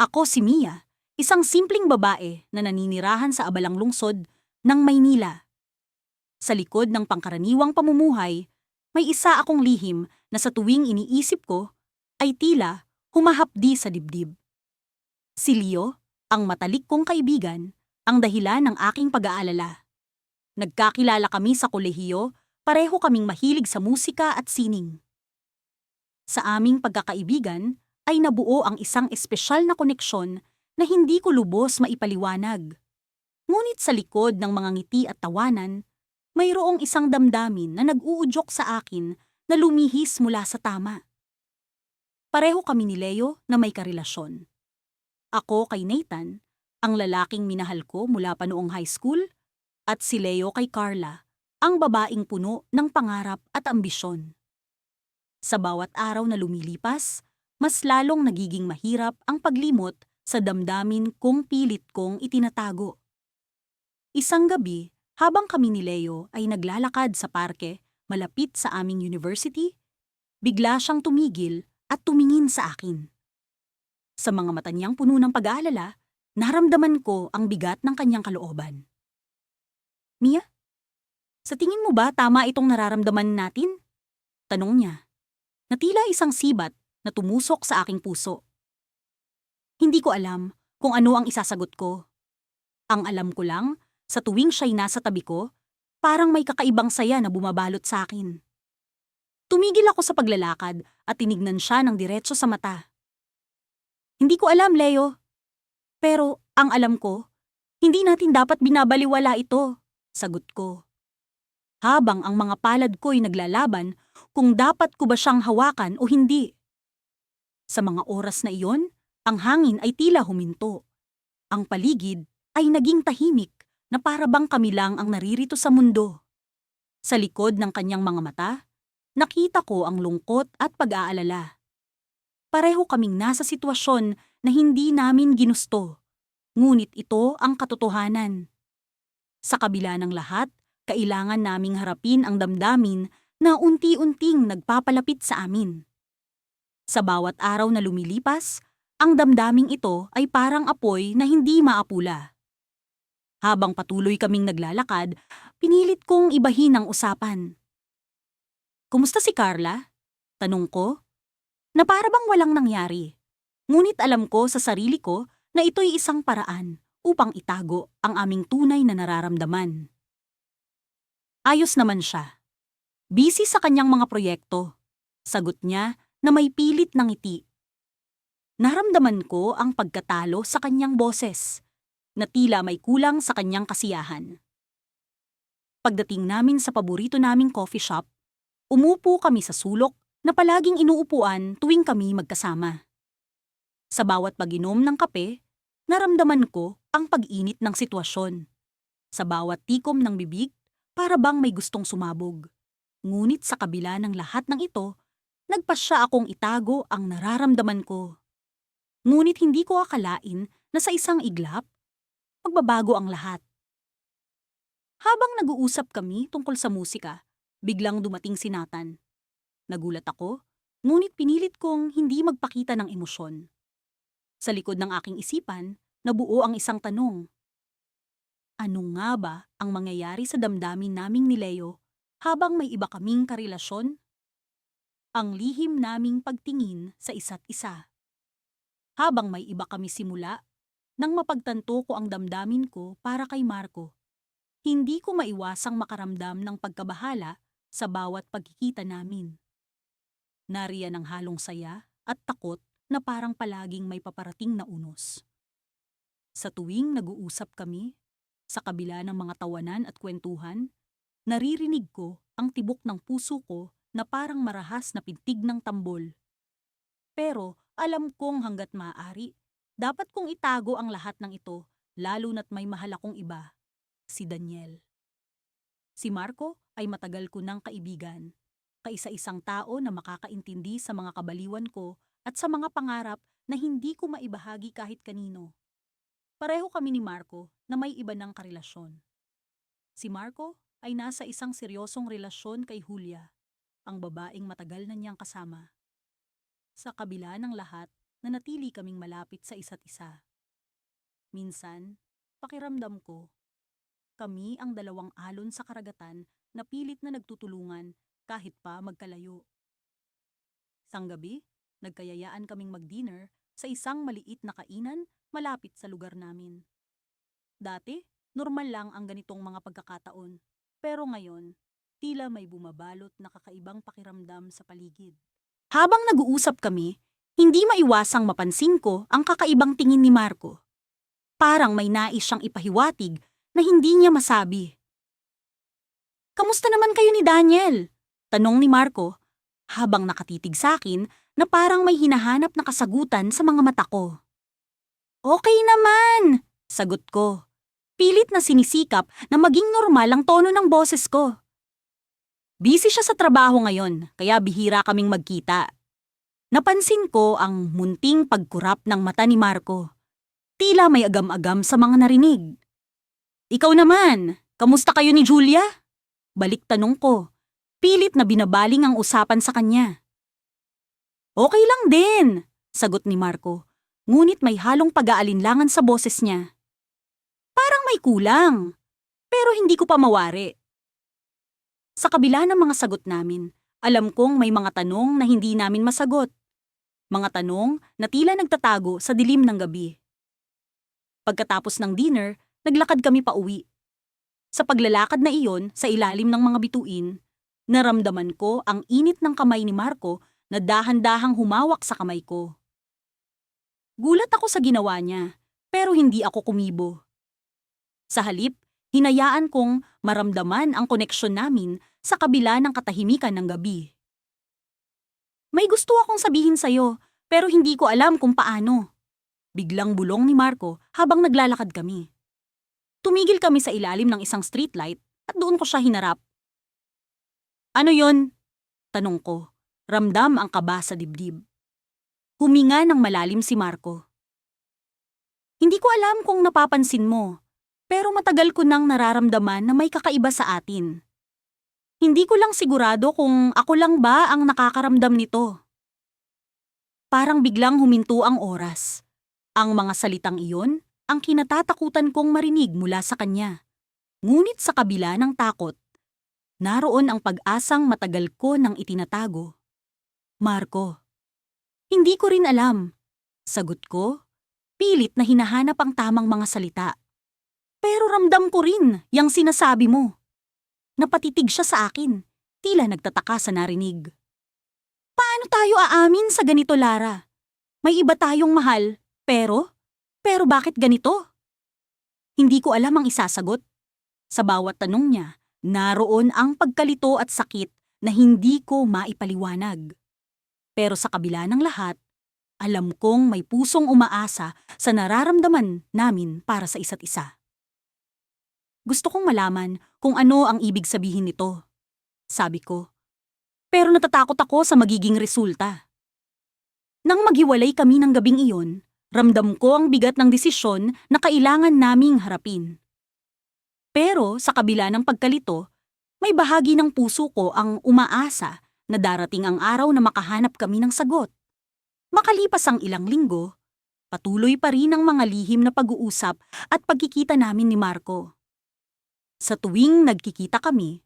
Ako si Mia, isang simpleng babae na naninirahan sa abalang lungsod ng Maynila. Sa likod ng pangkaraniwang pamumuhay, may isa akong lihim na sa tuwing iniisip ko ay tila humahapdi sa dibdib. Si Leo, ang matalik kong kaibigan, ang dahilan ng aking pag-aalala. Nagkakilala kami sa kolehiyo, pareho kaming mahilig sa musika at sining. Sa aming pagkakaibigan ay nabuo ang isang espesyal na koneksyon na hindi ko lubos maipaliwanag. Ngunit sa likod ng mga ngiti at tawanan, mayroong isang damdamin na nag-uudyok sa akin na lumihis mula sa tama. Pareho kami ni Leo na may karelasyon. Ako kay Nathan, ang lalaking minahal ko mula pa noong high school, at si Leo kay Carla, ang babaeng puno ng pangarap at ambisyon. Sa bawat araw na lumilipas, mas lalong nagiging mahirap ang paglimot sa damdamin kong pilit kong itinatago. Isang gabi, habang kami ni Leo ay naglalakad sa parke malapit sa aming university, bigla siyang tumigil at tumingin sa akin. Sa mga mata niyang puno ng pag-aalala, naramdaman ko ang bigat ng kanyang kalooban. Mia, sa tingin mo ba tama itong nararamdaman natin? Tanong niya, na tila isang sibat na tumusok sa aking puso. Hindi ko alam kung ano ang isasagot ko. Ang alam ko lang, sa tuwing siya'y nasa tabi ko, parang may kakaibang saya na bumabalot sa akin. Tumigil ako sa paglalakad at tinignan siya ng diretso sa mata. Hindi ko alam, Leo. Pero ang alam ko, hindi natin dapat binabaliwala ito, sagot ko. Habang ang mga palad ko'y naglalaban kung dapat ko ba siyang hawakan o hindi. Sa mga oras na iyon, ang hangin ay tila huminto. Ang paligid ay naging tahimik na para bang kami lang ang naririto sa mundo. Sa likod ng kanyang mga mata, nakita ko ang lungkot at pag-aalala. Pareho kaming nasa sitwasyon na hindi namin ginusto, ngunit ito ang katotohanan. Sa kabila ng lahat, kailangan naming harapin ang damdamin na unti-unting nagpapalapit sa amin. Sa bawat araw na lumilipas, ang damdaming ito ay parang apoy na hindi maapula. Habang patuloy kaming naglalakad, pinilit kong ibahin ang usapan. Kumusta si Carla? Tanong ko, na para bang walang nangyari. Ngunit alam ko sa sarili ko na ito'y isang paraan upang itago ang aming tunay na nararamdaman. Ayos naman siya. Busy sa kanyang mga proyekto. Sagot niya na may pilit ng ngiti. Naramdaman ko ang pagkatalo sa kanyang boses, na tila may kulang sa kanyang kasiyahan. Pagdating namin sa paborito naming coffee shop, umupo kami sa sulok na palaging inuupuan tuwing kami magkasama. Sa bawat pag-inom ng kape, naramdaman ko ang pag-init ng sitwasyon. Sa bawat tikom ng bibig, para bang may gustong sumabog. Ngunit sa kabila ng lahat ng ito, nagpasya akong itago ang nararamdaman ko. Ngunit hindi ko akalain na sa isang iglap, magbabago ang lahat. Habang nag-uusap kami tungkol sa musika, biglang dumating si Nathan. Nagulat ako, ngunit pinilit kong hindi magpakita ng emosyon. Sa likod ng aking isipan, nabuo ang isang tanong. Ano nga ba ang mangyayari sa damdamin naming ni Leo habang may iba kaming karelasyon? Ang lihim naming pagtingin sa isa't isa. Habang may iba kami simula, nang mapagtanto ko ang damdamin ko para kay Marco, hindi ko maiwasang makaramdam ng pagkabahala sa bawat pagkikita namin. Nariyan ang halong saya at takot na parang palaging may paparating na unos. Sa tuwing nag-uusap kami, sa kabila ng mga tawanan at kwentuhan, naririnig ko ang tibok ng puso ko na parang marahas na pintig ng tambol. Pero alam kong hanggat maaari, dapat kong itago ang lahat ng ito, lalo na't may mahal akong iba, si Daniel. Si Marco ay matagal ko ng kaibigan, kaisa-isang tao na makakaintindi sa mga kabaliwan ko at sa mga pangarap na hindi ko maibahagi kahit kanino. Pareho kami ni Marco na may iba ng karelasyon. Si Marco ay nasa isang seryosong relasyon kay Julia, ang babaeng matagal na niyang kasama. Sa kabila ng lahat, nanatili kaming malapit sa isa't isa. Minsan, pakiramdam ko, kami ang dalawang alon sa karagatan na pilit na nagtutulungan kahit pa magkalayo. Isang gabi, nagkayayaan kaming mag-dinner sa isang maliit na kainan malapit sa lugar namin. Dati, normal lang ang ganitong mga pagkakataon. Pero ngayon, tila may bumabalot na kakaibang pakiramdam sa paligid. Habang nag-uusap kami, hindi maiwasang mapansin ko ang kakaibang tingin ni Marco. Parang may nais siyang ipahiwatig na hindi niya masabi. "Kamusta naman kayo ni Daniel?" Tanong ni Marco habang nakatitig sa akin na parang may hinahanap na kasagutan sa mga mata ko. "Okay naman," sagot ko. Pilit na sinisikap na maging normal ang tono ng boses ko. Busy siya sa trabaho ngayon, kaya bihira kaming magkita. Napansin ko ang munting pagkurap ng mata ni Marco. Tila may agam-agam sa mga narinig. "Ikaw naman, kamusta kayo ni Julia?" Balik tanong ko. Pilit na binabaling ang usapan sa kanya. "Okay lang din," sagot ni Marco. Ngunit may halong pag-aalinlangan sa boses niya. Parang may kulang, pero hindi ko pa mawari. Sa kabila ng mga sagot namin, alam kong may mga tanong na hindi namin masagot. Mga tanong na tila nagtatago sa dilim ng gabi. Pagkatapos ng dinner, naglakad kami pauwi. Sa paglalakad na iyon sa ilalim ng mga bituin, naramdaman ko ang init ng kamay ni Marco na dahan-dahang humawak sa kamay ko. Gulat ako sa ginawa niya, pero hindi ako kumibo. Sa halip, hinayaan kong maramdaman ang koneksyon namin sa kabila ng katahimikan ng gabi. "May gusto akong sabihin sa'yo, pero hindi ko alam kung paano." Biglang bulong ni Marco habang naglalakad kami. Tumigil kami sa ilalim ng isang streetlight at doon ko siya hinarap. "Ano yon?" tanong ko. Ramdam ang kaba sa dibdib. Huminga ng malalim si Marco. "Hindi ko alam kung napapansin mo, pero matagal ko nang nararamdaman na may kakaiba sa atin. Hindi ko lang sigurado kung ako lang ba ang nakakaramdam nito." Parang biglang huminto ang oras. Ang mga salitang iyon ang kinatatakutan kong marinig mula sa kanya. Ngunit sa kabila ng takot, naroon ang pag-asang matagal ko nang itinatago. "Marco, hindi ko rin alam," sagot ko, pilit na hinahanap ang tamang mga salita. "Pero ramdam ko rin yang sinasabi mo." Napatitig siya sa akin, tila nagtataka sa narinig. "Paano tayo aamin sa ganito, Lara? May iba tayong mahal, pero bakit ganito?" Hindi ko alam ang isasagot. Sa bawat tanong niya, naroon ang pagkalito at sakit na hindi ko maipaliwanag. Pero sa kabila ng lahat, alam kong may pusong umaasa sa nararamdaman namin para sa isa't isa. "Gusto kong malaman kung ano ang ibig sabihin nito," sabi ko. "Pero natatakot ako sa magiging resulta." Nang maghiwalay kami ng gabing iyon, ramdam ko ang bigat ng desisyon na kailangan naming harapin. Pero sa kabila ng pagkalito, may bahagi ng puso ko ang umaasa na darating ang araw na makahanap kami ng sagot. Makalipas ang ilang linggo, patuloy pa rin ang mga lihim na pag-uusap at pagkikita namin ni Marco. Sa tuwing nagkikita kami,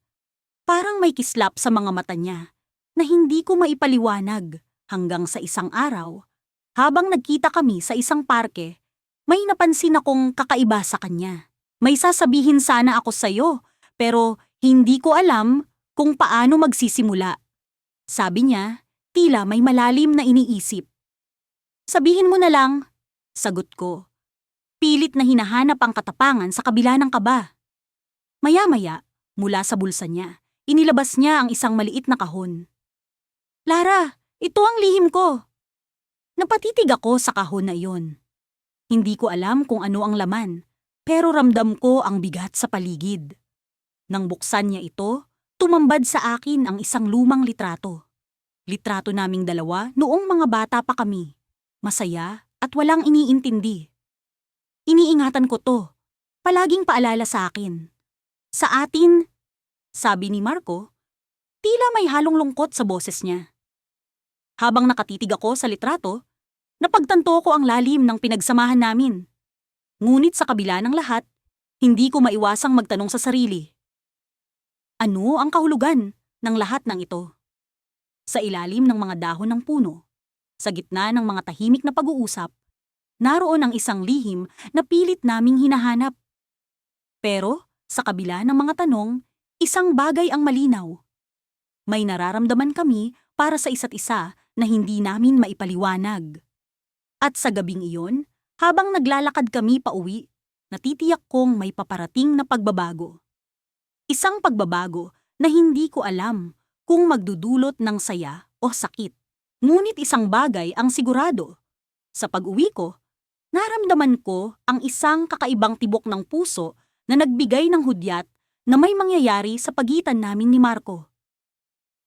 parang may kislap sa mga mata niya na hindi ko maipaliwanag hanggang sa isang araw. Habang nagkita kami sa isang parke, may napansin akong kakaiba sa kanya. "May sasabihin sana ako sa'yo, pero hindi ko alam kung paano magsisimula," sabi niya, tila may malalim na iniisip. "Sabihin mo na lang," sagot ko. Pilit na hinahanap ang katapangan sa kabila ng kaba. Maya-maya, mula sa bulsa niya, inilabas niya ang isang maliit na kahon. "Lara, ito ang lihim ko." Napatitig ako sa kahon na iyon. Hindi ko alam kung ano ang laman, pero ramdam ko ang bigat sa paligid. Nang buksan niya ito, tumambad sa akin ang isang lumang litrato. Litrato naming dalawa noong mga bata pa kami, masaya at walang iniintindi. Iniingatan ko to, palaging paalala sa akin. "Sa atin," sabi ni Marco, tila may halong lungkot sa boses niya. Habang nakatitig ako sa litrato, Napagtanto ko ang lalim ng pinagsamahan namin. Ngunit sa kabila ng lahat, hindi ko maiwasang magtanong sa sarili. Ano ang kahulugan ng lahat ng ito? Sa ilalim ng mga dahon ng puno, sa gitna ng mga tahimik na pag-uusap, naroon ang isang lihim na pilit naming hinahanap. Pero, sa kabila ng mga tanong, isang bagay ang malinaw. May nararamdaman kami para sa isa't isa na hindi namin maipaliwanag. At sa gabing iyon, habang naglalakad kami pauwi, natitiyak kong may paparating na pagbabago. Isang pagbabago na hindi ko alam kung magdudulot ng saya o sakit. Ngunit isang bagay ang sigurado. Sa pag-uwi ko, naramdaman ko ang isang kakaibang tibok ng puso na nagbigay ng hudyat na may mangyayari sa pagitan namin ni Marco.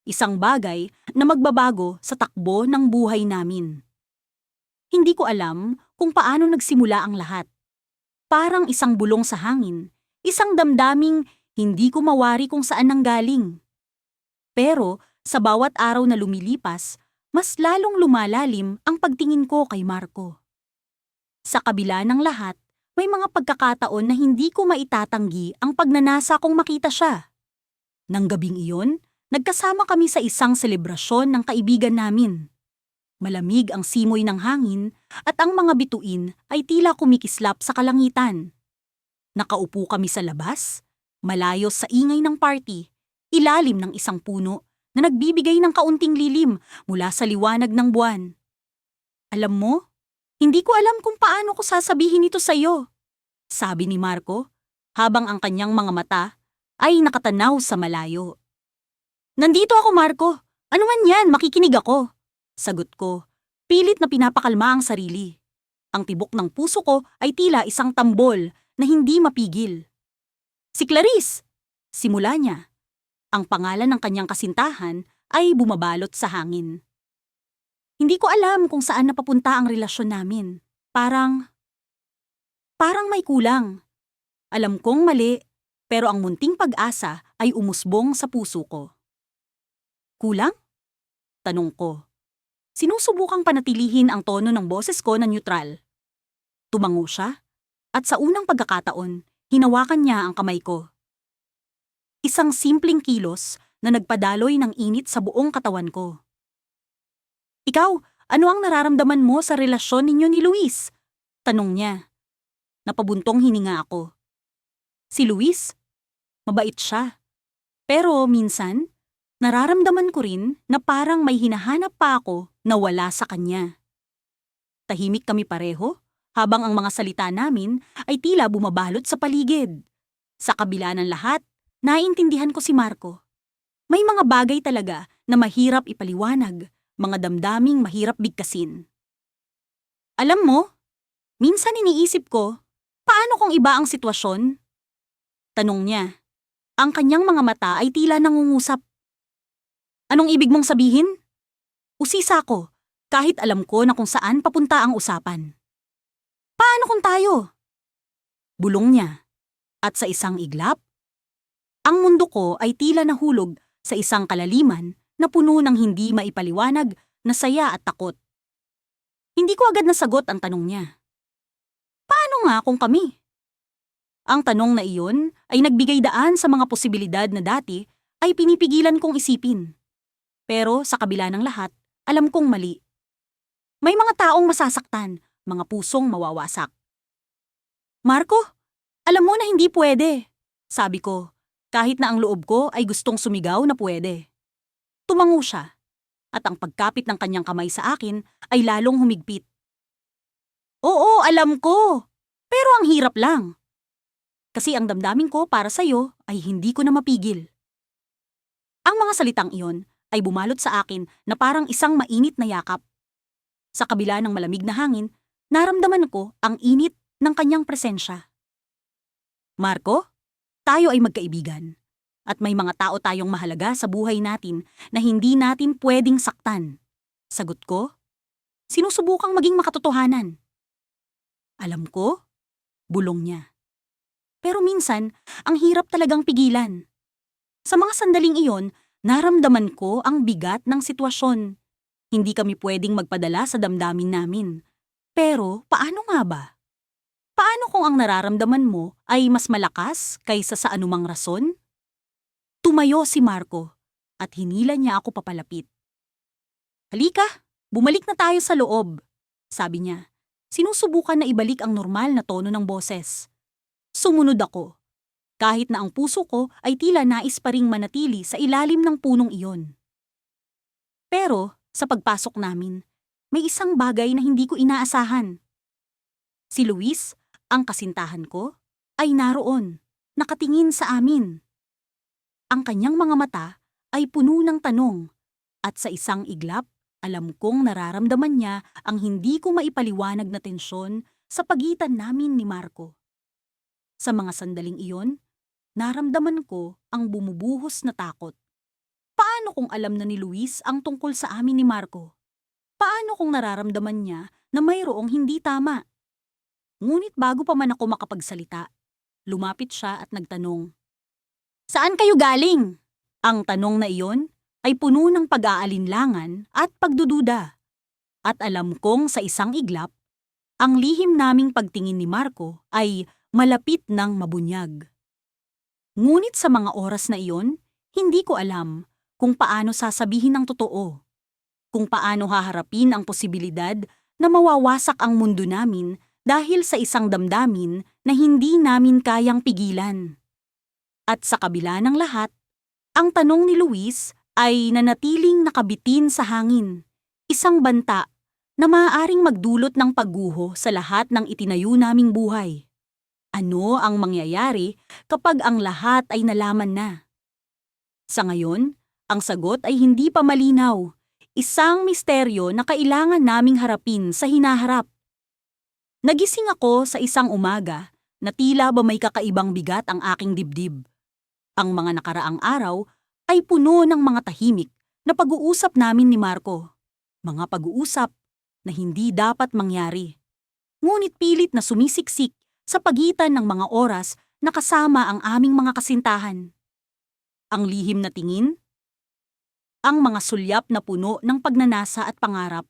Isang bagay na magbabago sa takbo ng buhay namin. Hindi ko alam kung paano nagsimula ang lahat. Parang isang bulong sa hangin, isang damdaming hindi ko mawari kung saan nanggaling. Pero sa bawat araw na lumilipas, mas lalong lumalalim ang pagtingin ko kay Marco. Sa kabila ng lahat, may mga pagkakataon na hindi ko maitatanggi ang pagnanasa kong makita siya. Nang gabing iyon, nagkasama kami sa isang selebrasyon ng kaibigan namin. Malamig ang simoy ng hangin at ang mga bituin ay tila kumikislap sa kalangitan. Nakaupo kami sa labas, malayo sa ingay ng party, ilalim ng isang puno na nagbibigay ng kaunting lilim mula sa liwanag ng buwan. Alam mo, hindi ko alam kung paano ko sasabihin ito sa iyo, sabi ni Marco, habang ang kanyang mga mata ay nakatanaw sa malayo. Nandito ako, Marco. Ano man yan, makikinig ako. Sagot ko, pilit na pinapakalma ang sarili. Ang tibok ng puso ko ay tila isang tambol na hindi mapigil. Si Clarice! Simula niya. Ang pangalan ng kanyang kasintahan ay bumabalot sa hangin. Hindi ko alam kung saan napapunta ang relasyon namin. Parang may kulang. Alam kong mali, pero ang munting pag-asa ay umusbong sa puso ko. Kulang? Tanong ko. Sinusubukang panatilihin ang tono ng boses ko na neutral. Tumango siya, at sa unang pagkakataon, hinawakan niya ang kamay ko. Isang simpleng kilos na nagpadaloy ng init sa buong katawan ko. Ikaw, ano ang nararamdaman mo sa relasyon ninyo ni Luis? Tanong niya. Napabuntong hininga ako. Si Luis? Mabait siya. Pero minsan, nararamdaman ko rin na parang may hinahanap pa ako na wala sa kanya. Tahimik kami pareho, habang ang mga salita namin ay tila bumabalot sa paligid. Sa kabila ng lahat, naiintindihan ko si Marco. May mga bagay talaga na mahirap ipaliwanag, mga damdaming mahirap bigkasin. Alam mo, minsan iniisip ko, paano kung iba ang sitwasyon? Tanong niya. Ang kanyang mga mata ay tila nangungusap. Anong ibig mong sabihin? Usisa ko, kahit alam ko na kung saan papunta ang usapan. Paano kung tayo? Bulong niya. At sa isang iglap, ang mundo ko ay tila nahulog sa isang kalaliman na puno ng hindi maipaliwanag na saya at takot. Hindi ko agad nasagot ang tanong niya. Paano nga kung kami? Ang tanong na iyon ay nagbigay daan sa mga posibilidad na dati ay pinipigilan kong isipin. Pero sa kabila ng lahat, alam kong mali. May mga taong masasaktan, mga pusong mawawasak. Marco, alam mo na hindi pwede, sabi ko, kahit na ang loob ko ay gustong sumigaw na pwede. Tumango siya, at ang pagkapit ng kanyang kamay sa akin ay lalong humigpit. Oo, alam ko, pero ang hirap lang. Kasi ang damdamin ko para sa'yo ay hindi ko na mapigil. Ang mga salitang iyon ay bumalot sa akin na parang isang mainit na yakap. Sa kabila ng malamig na hangin, naramdaman ko ang init ng kanyang presensya. Marco, tayo ay magkaibigan. At may mga tao tayong mahalaga sa buhay natin na hindi natin pwedeng saktan. Sagot ko, sinusubukang maging makatotohanan. Alam ko, bulong niya. Pero minsan, ang hirap talagang pigilan. Sa mga sandaling iyon, naramdaman ko ang bigat ng sitwasyon. Hindi kami pwedeng magpadala sa damdamin namin. Pero paano nga ba? Paano kung ang nararamdaman mo ay mas malakas kaysa sa anumang rason? Tumayo si Marco at hinila niya ako papalapit. Halika, bumalik na tayo sa loob, sabi niya. Sinusubukan na ibalik ang normal na tono ng boses. Sumunod ako, kahit na ang puso ko ay tila nais pa ring manatili sa ilalim ng punong iyon. Pero sa pagpasok namin, may isang bagay na hindi ko inaasahan. Si Luis, ang kasintahan ko, ay naroon, nakatingin sa amin. Ang kanyang mga mata ay puno ng tanong at sa isang iglap, alam kong nararamdaman niya ang hindi ko maipaliwanag na tensyon sa pagitan namin ni Marco. Sa mga sandaling iyon, naramdaman ko ang bumubuhos na takot. Paano kung alam na ni Luis ang tungkol sa amin ni Marco? Paano kung nararamdaman niya na mayroong hindi tama? Ngunit bago pa man ako makapagsalita, lumapit siya at nagtanong, "Saan kayo galing?" Ang tanong na iyon ay puno ng pag-aalinlangan at pagdududa. At alam kong sa isang iglap, ang lihim naming pagtingin ni Marco ay malapit ng mabunyag. Ngunit sa mga oras na iyon, hindi ko alam kung paano sasabihin ang totoo, kung paano haharapin ang posibilidad na mawawasak ang mundo namin dahil sa isang damdamin na hindi namin kayang pigilan. At sa kabila ng lahat, ang tanong ni Luis ay nanatiling nakabitin sa hangin, isang banta na maaaring magdulot ng pagguho sa lahat ng itinayo naming buhay. Ano ang mangyayari kapag ang lahat ay nalaman na? Sa ngayon, ang sagot ay hindi pa malinaw, isang misteryo na kailangan naming harapin sa hinaharap. Nagising ako sa isang umaga na tila ba may kakaibang bigat ang aking dibdib. Ang mga nakaraang araw ay puno ng mga tahimik na pag-uusap namin ni Marco. Mga pag-uusap na hindi dapat mangyari. Ngunit pilit na sumisiksik sa pagitan ng mga oras na kasama ang aming mga kasintahan. Ang lihim na tingin, ang mga sulyap na puno ng pagnanasa at pangarap.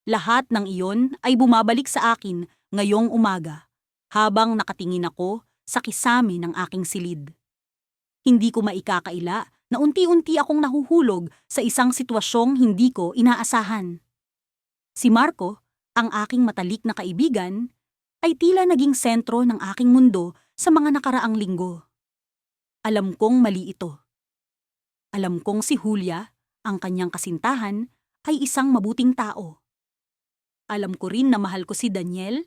Lahat ng iyon ay bumabalik sa akin ngayong umaga habang nakatingin ako sa kisame ng aking silid. Hindi ko maikakaila na unti-unti akong nahuhulog sa isang sitwasyong hindi ko inaasahan. Si Marco, ang aking matalik na kaibigan, ay tila naging sentro ng aking mundo sa mga nakaraang linggo. Alam kong mali ito. Alam kong si Julia, ang kanyang kasintahan, ay isang mabuting tao. Alam ko rin na mahal ko si Daniel,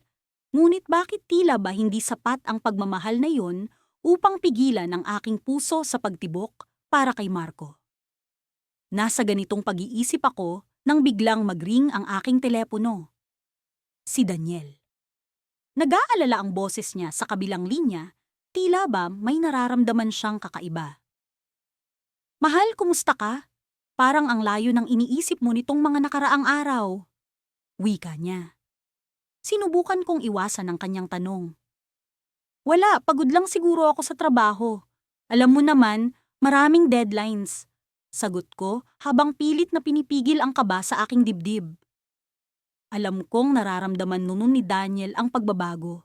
ngunit bakit tila ba hindi sapat ang pagmamahal na iyon upang pigilan ang aking puso sa pagtibok para kay Marco? Nasa ganitong pag-iisip ako nang biglang mag-ring ang aking telepono. Si Daniel. Nag-aalala ang boses niya sa kabilang linya, tila ba may nararamdaman siyang kakaiba. "Mahal, kumusta ka? Parang ang layo ng iniisip mo nitong mga nakaraang araw." Wika niya. Sinubukan kong iwasan ang kanyang tanong. "Wala, pagod lang siguro ako sa trabaho. Alam mo naman, maraming deadlines." Sagot ko habang pilit na pinipigil ang kaba sa aking dibdib. Alam kong nararamdaman nun ni Daniel ang pagbabago,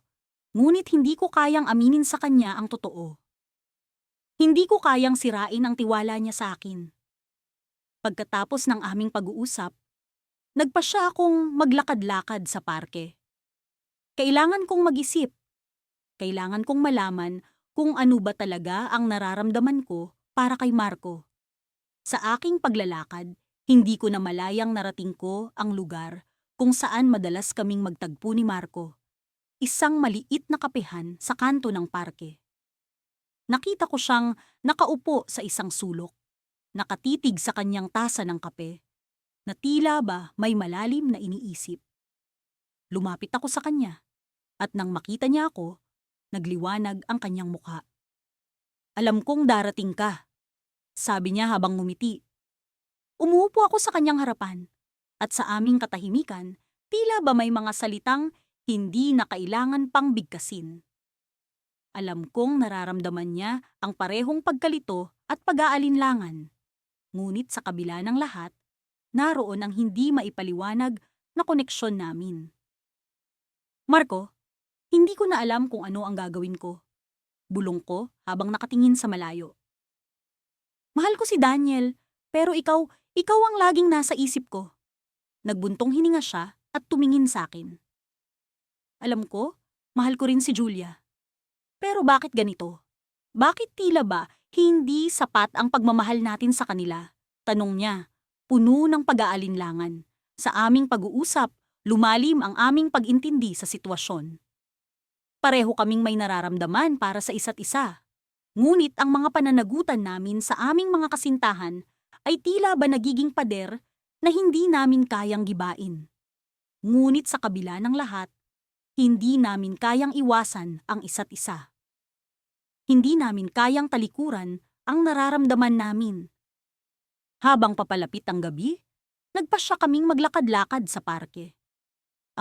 ngunit hindi ko kayang aminin sa kanya ang totoo. Hindi ko kayang sirain ang tiwala niya sa akin. Pagkatapos ng aming pag-uusap, nagpasya akong maglakad-lakad sa parke. Kailangan kong mag-isip. Kailangan kong malaman kung ano ba talaga ang nararamdaman ko para kay Marco. Sa aking paglalakad, hindi ko na malayang narating ko ang lugar kung saan madalas kaming magtagpo ni Marco. Isang maliit na kapehan sa kanto ng parke. Nakita ko siyang nakaupo sa isang sulok, nakatitig sa kanyang tasa ng kape, na tila ba may malalim na iniisip. Lumapit ako sa kanya, at nang makita niya ako, nagliwanag ang kanyang mukha. "Alam kong darating ka," sabi niya habang ngumiti. Umuupo ako sa kanyang harapan, at sa aming katahimikan, tila ba may mga salitang hindi na kailangan pang bigkasin. Alam kong nararamdaman niya ang parehong pagkalito at pag-aalinlangan. Ngunit sa kabila ng lahat, naroon ang hindi maipaliwanag na koneksyon namin. Marco, hindi ko na alam kung ano ang gagawin ko. Bulong ko habang nakatingin sa malayo. Mahal ko si Daniel, pero ikaw ang laging nasa isip ko. Nagbuntong hininga siya at tumingin sa akin. Alam ko, mahal ko rin si Julia. Pero bakit ganito? Bakit tila ba hindi sapat ang pagmamahal natin sa kanila? Tanong niya, puno ng pag-aalinlangan. Sa aming pag-uusap, lumalim ang aming pag-intindi sa sitwasyon. Pareho kaming may nararamdaman para sa isa't isa. Ngunit ang mga pananagutan namin sa aming mga kasintahan ay tila ba nagiging pader na hindi namin kayang gibain. Ngunit sa kabila ng lahat, hindi namin kayang iwasan ang isa't isa. Hindi namin kayang talikuran ang nararamdaman namin. Habang papalapit ang gabi, nagpasya kaming maglakad-lakad sa parke.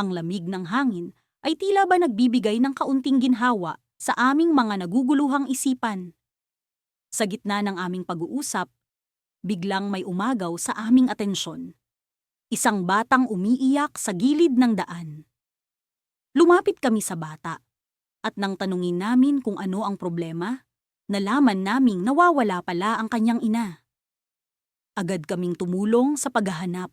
Ang lamig ng hangin ay tila ba nagbibigay ng kaunting ginhawa sa aming mga naguguluhang isipan. Sa gitna ng aming pag-uusap, biglang may umagaw sa aming atensyon. Isang batang umiiyak sa gilid ng daan. Lumapit kami sa bata, at nang tanungin namin kung ano ang problema, nalaman naming nawawala pala ang kanyang ina. Agad kaming tumulong sa paghahanap,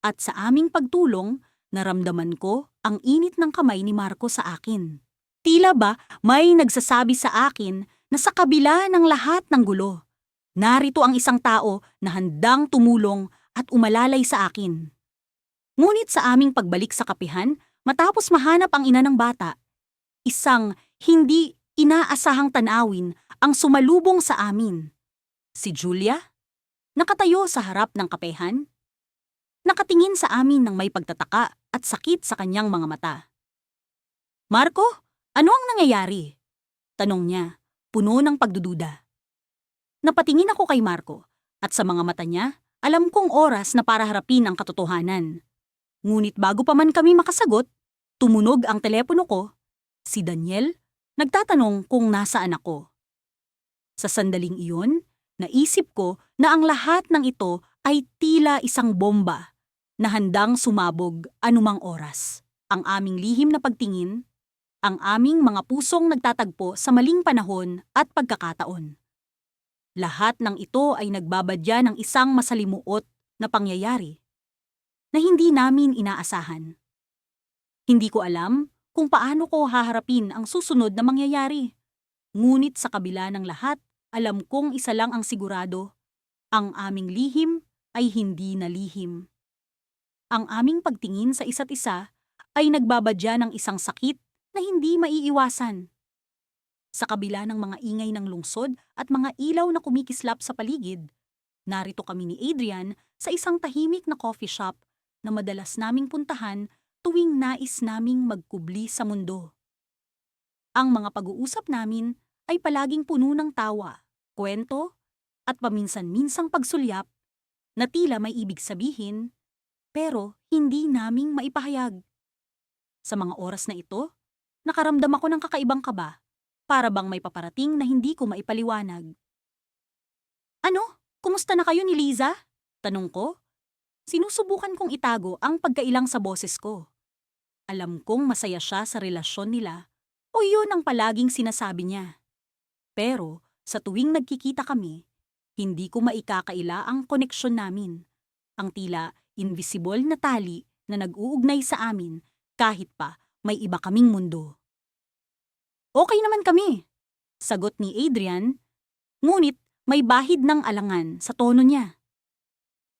at sa aming pagtulong, naramdaman ko ang init ng kamay ni Marco sa akin. Tila ba may nagsasabi sa akin na sa kabila ng lahat ng gulo, narito ang isang tao na handang tumulong at umalalay sa akin. Ngunit sa aming pagbalik sa kapihan, matapos mahanap ang ina ng bata, isang hindi inaasahang tanawin ang sumalubong sa amin. Si Julia, nakatayo sa harap ng kapehan, nakatingin sa amin ng may pagtataka at sakit sa kanyang mga mata. Marco, ano ang nangyayari? Tanong niya, puno ng pagdududa. Napatingin ako kay Marco, at sa mga mata niya, alam kong oras na para harapin ang katotohanan. Ngunit bago pa man kami makasagot, tumunog ang telepono ko. Si Daniel, nagtatanong kung nasaan ako. Sa sandaling iyon, naisip ko na ang lahat ng ito ay tila isang bomba na handang sumabog anumang oras. Ang aming lihim na pagtingin, ang aming mga pusong nagtatagpo sa maling panahon at pagkakataon. Lahat ng ito ay nagbabadya ng isang masalimuot na pangyayari na hindi namin inaasahan. Hindi ko alam kung paano ko haharapin ang susunod na mangyayari. Ngunit sa kabila ng lahat, alam kong isa lang ang sigurado, ang aming lihim ay hindi na lihim. Ang aming pagtingin sa isa't isa ay nagbabadya ng isang sakit na hindi maiiwasan. Sa kabila ng mga ingay ng lungsod at mga ilaw na kumikislap sa paligid, narito kami ni Adrian sa isang tahimik na coffee shop na madalas naming puntahan tuwing nais naming magkubli sa mundo. Ang mga pag-uusap namin ay palaging puno ng tawa, kwento, at paminsan-minsang pagsulyap na tila may ibig sabihin, pero hindi naming maipahayag. Sa mga oras na ito, nakaramdam ako ng kakaibang kaba, para bang may paparating na hindi ko maipaliwanag. Ano? Kumusta na kayo ni Liza? Tanong ko. Sinusubukan kong itago ang pagkailang sa boses ko. Alam kong masaya siya sa relasyon nila o yun ang palaging sinasabi niya. Pero sa tuwing nagkikita kami, hindi ko maikakaila ang koneksyon namin. Ang tila invisible na tali na nag-uugnay sa amin kahit pa may iba kaming mundo. Okay naman kami, sagot ni Adrian, ngunit may bahid ng alangan sa tono niya.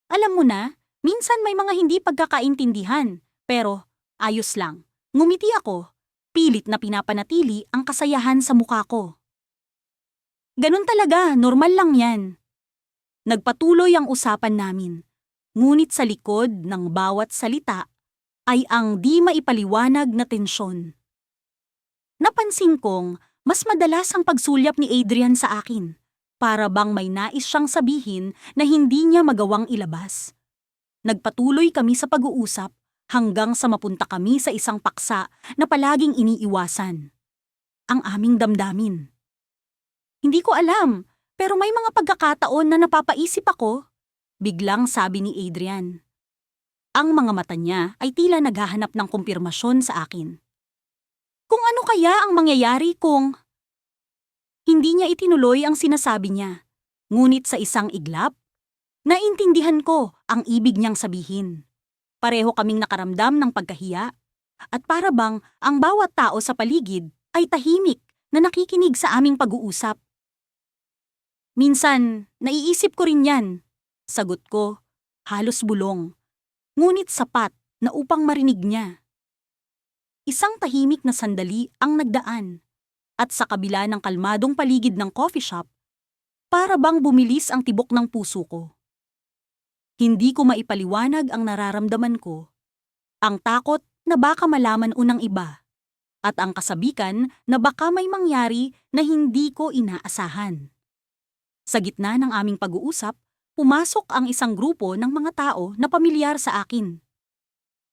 Alam mo na, minsan may mga hindi pagkakaintindihan, pero ayos lang. Ngumiti ako, pilit na pinapanatili ang kasayahan sa mukha ko. Ganun talaga, normal lang yan. Nagpatuloy ang usapan namin, ngunit sa likod ng bawat salita ay ang di maipaliwanag na tensyon. Napansin kong mas madalas ang pagsulyap ni Adrian sa akin, para bang may nais siyang sabihin na hindi niya magawang ilabas. Nagpatuloy kami sa pag-uusap hanggang sa mapunta kami sa isang paksa na palaging iniiwasan. Ang aming damdamin. Hindi ko alam, pero may mga pagkakataon na napapaisip ako, Biglang sabi ni Adrian. Ang mga mata niya ay tila naghahanap ng kumpirmasyon sa akin. Kung ano kaya ang mangyayari kung hindi niya itinuloy ang sinasabi niya, ngunit sa isang iglap, naintindihan ko ang ibig niyang sabihin. Pareho kaming nakaramdam ng pagkahiya at para bang ang bawat tao sa paligid ay tahimik na nakikinig sa aming pag-uusap. Minsan, naiisip ko rin yan. Sagot ko, halos bulong, ngunit sapat na upang marinig niya. Isang tahimik na sandali ang nagdaan at sa kabila ng kalmadong paligid ng coffee shop, para bang bumilis ang tibok ng puso ko. Hindi ko maipaliwanag ang nararamdaman ko, ang takot na baka malaman unang iba, at ang kasabikan na baka may mangyari na hindi ko inaasahan. Sa gitna ng aming pag-uusap, pumasok ang isang grupo ng mga tao na pamilyar sa akin.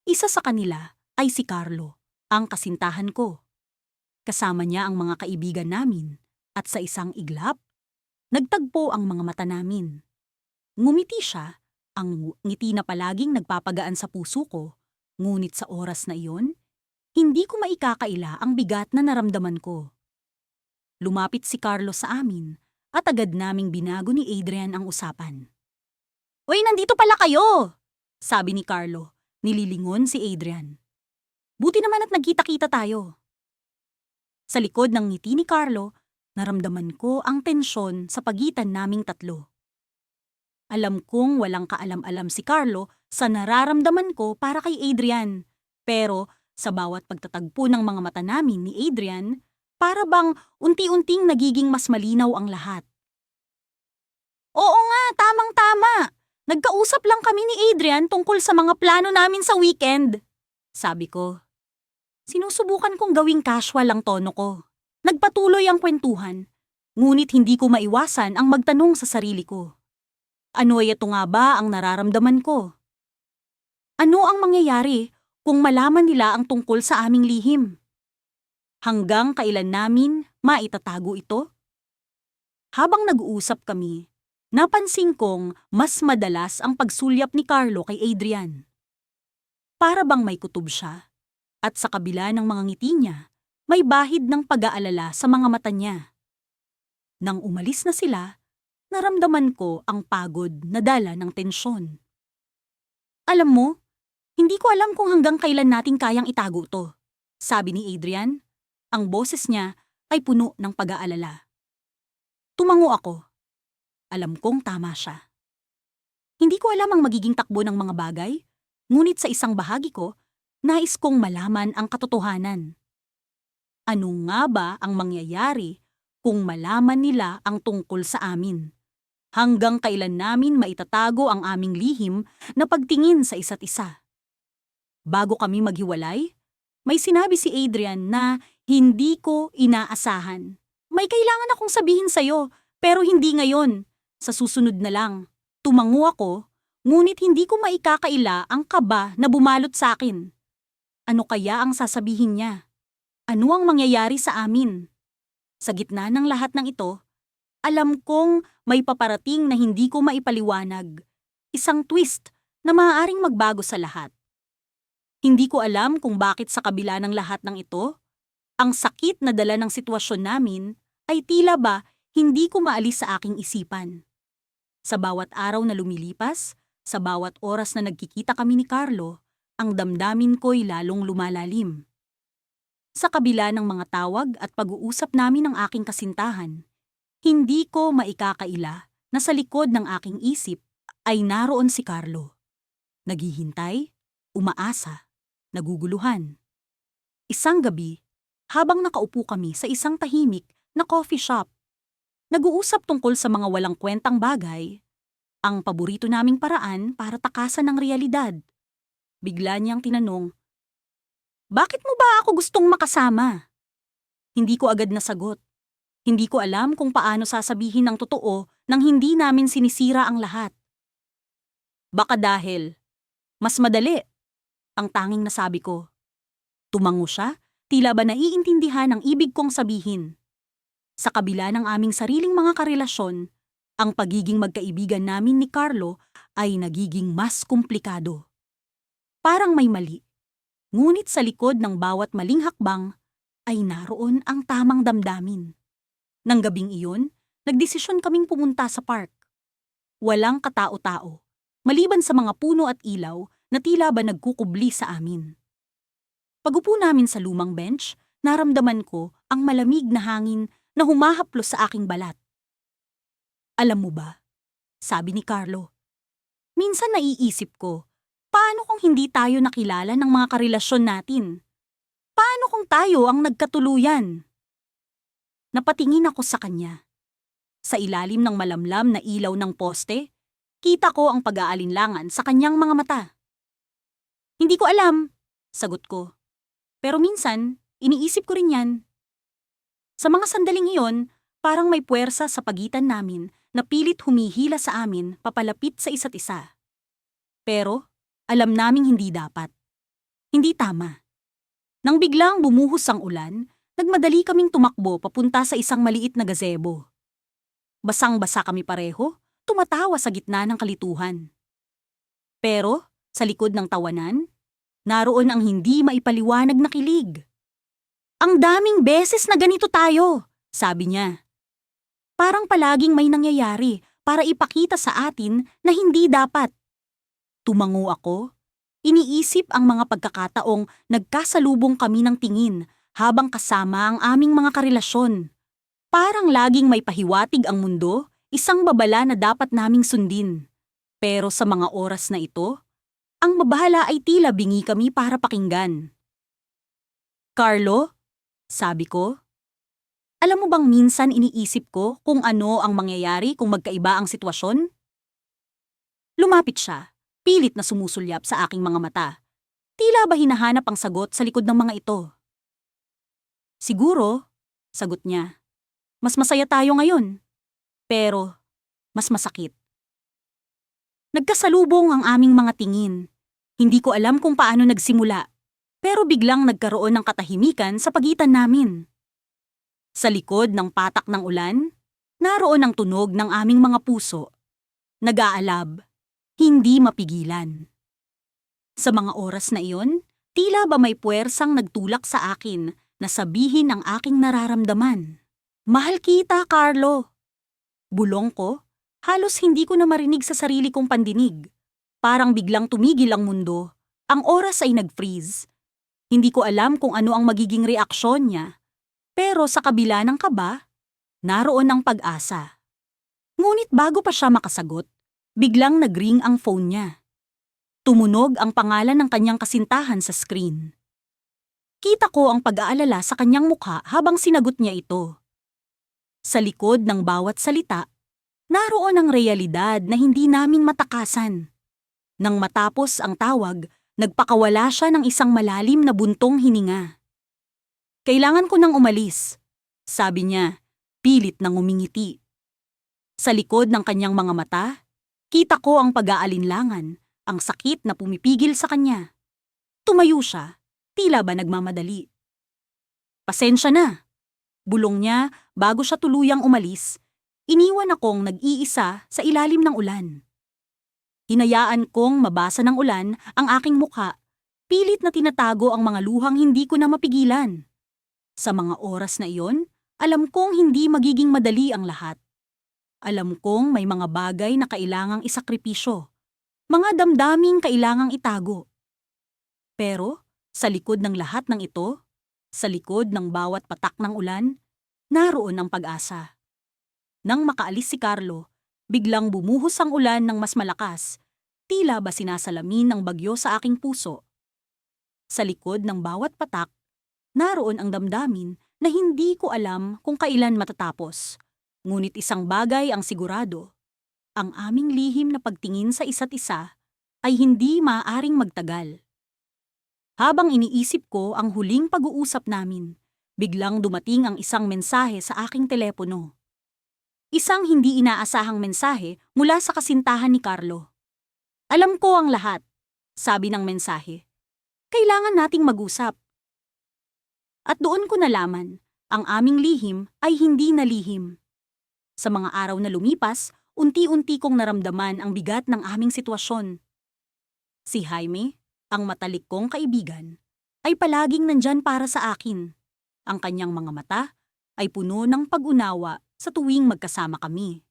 Isa sa kanila ay si Carlo, ang kasintahan ko. Kasama niya ang mga kaibigan namin at sa isang iglap, nagtagpo ang mga mata namin. Ngumiti siya, ang ngiti na palaging nagpapagaan sa puso ko, ngunit sa oras na iyon, hindi ko maikakaila ang bigat na naramdaman ko. Lumapit si Carlo sa amin at agad naming binago ni Adrian ang usapan. "Uy, nandito pala kayo!" sabi ni Carlo, nililingon si Adrian. "Buti naman at nagkita-kita tayo." Sa likod ng ngiti ni Carlo, naramdaman ko ang tensyon sa pagitan naming tatlo. Alam kong walang kaalam-alam si Carlo sa nararamdaman ko para kay Adrian, pero sa bawat pagtatagpo ng mga mata namin ni Adrian, para bang unti-unting nagiging mas malinaw ang lahat. "Oo nga, tamang-tama. Nagkausap lang kami ni Adrian tungkol sa mga plano namin sa weekend," sabi ko. Sinusubukan kong gawing casual ang tono ko. Nagpatuloy ang kwentuhan, ngunit hindi ko maiwasan ang magtanong sa sarili ko. Ano ay ito nga ba ang nararamdaman ko? Ano ang mangyayari kung malaman nila ang tungkol sa aming lihim? Hanggang kailan namin maitatago ito? Habang nag-uusap kami, napansin kong mas madalas ang pagsulyap ni Carlo kay Adrian. Para bang may kutob siya. At sa kabila ng mga ngiti niya, may bahid ng pag-aalala sa mga mata niya. Nang umalis na sila, naramdaman ko ang pagod na dala ng tensyon. "Alam mo, hindi ko alam kung hanggang kailan natin kayang itago to," sabi ni Adrian. Ang boses niya ay puno ng pag-aalala. Tumango ako. Alam kong tama siya. Hindi ko alam ang magiging takbo ng mga bagay, ngunit sa isang bahagi ko, nais kong malaman ang katotohanan. Ano nga ba ang mangyayari kung malaman nila ang tungkol sa amin? Hanggang kailan namin maitatago ang aming lihim na pagtingin sa isa't isa? Bago kami maghiwalay, may sinabi si Adrian na hindi ko inaasahan. "May kailangan akong sabihin sa'yo, pero hindi ngayon. Sa susunod na lang." Tumango ako, ngunit hindi ko maikakaila ang kaba na bumalot sa akin. Ano kaya ang sasabihin niya? Ano ang mangyayari sa amin? Sa gitna ng lahat ng ito, alam kong may paparating na hindi ko maipaliwanag. Isang twist na maaaring magbago sa lahat. Hindi ko alam kung bakit sa kabila ng lahat ng ito, ang sakit na dala ng sitwasyon namin ay tila ba hindi ko maalis sa aking isipan. Sa bawat araw na lumilipas, sa bawat oras na nagkikita kami ni Carlo, ang damdamin ko'y lalong lumalalim. Sa kabila ng mga tawag at pag-uusap namin ng aking kasintahan, hindi ko maikakaila na sa likod ng aking isip ay naroon si Carlo. Naghihintay, umaasa, naguguluhan. Isang gabi, habang nakaupo kami sa isang tahimik na coffee shop, nag-uusap tungkol sa mga walang kwentang bagay, ang paborito naming paraan para takasan ng realidad. Bigla niyang tinanong, "Bakit mo ba ako gustong makasama?" Hindi ko agad nasagot. Hindi ko alam kung paano sasabihin ng totoo nang hindi namin sinisira ang lahat. "Baka dahil, mas madali," ang tanging nasabi ko. Tumango siya, tila ba naiintindihan ang ibig kong sabihin. Sa kabila ng aming sariling mga karelasyon, ang pagiging magkaibigan namin ni Carlo ay nagiging mas komplikado. Parang may mali. Ngunit sa likod ng bawat maling hakbang ay naroon ang tamang damdamin. Nang gabing iyon, nagdesisyon kaming pumunta sa park. Walang katao-tao, maliban sa mga puno at ilaw na tila ba nagkukubli sa amin. Pagupo namin sa lumang bench, naramdaman ko ang malamig na hangin na humahaplos sa aking balat. Alam mo ba, sabi ni Carlo, minsan naiisip ko, paano kung hindi tayo nakilala ng mga karelasyon natin? Paano kung tayo ang nagkatuluyan? Napatingin ako sa kanya. Sa ilalim ng malamlam na ilaw ng poste, kita ko ang pag-aalinlangan sa kanyang mga mata. Hindi ko alam, sagot ko. Pero minsan, iniisip ko rin yan. Sa mga sandaling iyon, parang may puwersa sa pagitan namin na pilit humihila sa amin papalapit sa isa't isa. Pero, alam naming hindi dapat. Hindi tama. Nang biglang bumuhos ang ulan, nagmadali kaming tumakbo papunta sa isang maliit na gazebo. Basang-basa kami pareho, tumatawa sa gitna ng kalituhan. Pero, sa likod ng tawanan, naroon ang hindi maipaliwanag na kilig. Ang daming beses na ganito tayo, sabi niya. Parang palaging may nangyayari para ipakita sa atin na hindi dapat. Tumango ako, iniisip ang mga pagkakataong nagkasalubong kami ng tingin habang kasama ang aming mga karelasyon. Parang laging may pahiwatig ang mundo, isang babala na dapat naming sundin. Pero sa mga oras na ito, ang babahala ay tila bingi kami para pakinggan. Carlo, sabi ko, alam mo bang minsan iniisip ko kung ano ang mangyayari kung magkaiba ang sitwasyon? Lumapit siya, pilit na sumusulyap sa aking mga mata. Tila ba hinahanap ang sagot sa likod ng mga ito? Siguro, sagot niya. Mas masaya tayo ngayon. Pero, mas masakit. Nagkasalubong ang aming mga tingin. Hindi ko alam kung paano nagsimula, pero biglang nagkaroon ng katahimikan sa pagitan namin. Sa likod ng patak ng ulan, naroon ang tunog ng aming mga puso. Nag-aalab, hindi mapigilan. Sa mga oras na iyon, tila ba may puwersang nagtulak sa akin na sabihin ang aking nararamdaman. Mahal kita, Carlo. Bulong ko, halos hindi ko na marinig sa sarili kong pandinig. Parang biglang tumigil ang mundo. Ang oras ay nag-freeze. Hindi ko alam kung ano ang magiging reaksyon niya. Pero sa kabila ng kaba, naroon ang pag-asa. Ngunit bago pa siya makasagot, biglang nag-ring ang phone niya. Tumunog ang pangalan ng kanyang kasintahan sa screen. Kita ko ang pag-aalala sa kanyang mukha habang sinagot niya ito. Sa likod ng bawat salita, naroon ang realidad na hindi namin matakasan. Nang matapos ang tawag, nagpakawala siya ng isang malalim na buntong hininga. Kailangan ko nang umalis, sabi niya, pilit nang umingiti. Sa likod ng kanyang mga mata, kita ko ang pag-aalinlangan, ang sakit na pumipigil sa kanya. Tumayo siya, tila ba nagmamadali. Pasensya na, bulong niya bago siya tuluyang umalis. Iniwan akong nag-iisa sa ilalim ng ulan. Hinayaan kong mabasa ng ulan ang aking mukha, pilit na tinatago ang mga luhang hindi ko na mapigilan. Sa mga oras na iyon, alam kong hindi magiging madali ang lahat. Alam kong may mga bagay na kailangang isakripisyo, mga damdaming kailangang itago. Pero, sa likod ng lahat ng ito, sa likod ng bawat patak ng ulan, naroon ang pag-asa. Nang makaalis si Carlo, biglang bumuhos ang ulan ng mas malakas, tila ba sinasalamin ng bagyo sa aking puso. Sa likod ng bawat patak, naroon ang damdamin na hindi ko alam kung kailan matatapos. Ngunit isang bagay ang sigurado, ang aming lihim na pagtingin sa isa't isa ay hindi maaaring magtagal. Habang iniisip ko ang huling pag-uusap namin, biglang dumating ang isang mensahe sa aking telepono. Isang hindi inaasahang mensahe mula sa kasintahan ni Carlo. Alam ko ang lahat, sabi ng mensahe. Kailangan nating mag-usap. At doon ko nalaman, ang aming lihim ay hindi na lihim. Sa mga araw na lumipas, unti-unti kong naramdaman ang bigat ng aming sitwasyon. Si Jaime, ang matalik kong kaibigan, ay palaging nandyan para sa akin. Ang kanyang mga mata ay puno ng pag-unawa sa tuwing magkasama kami.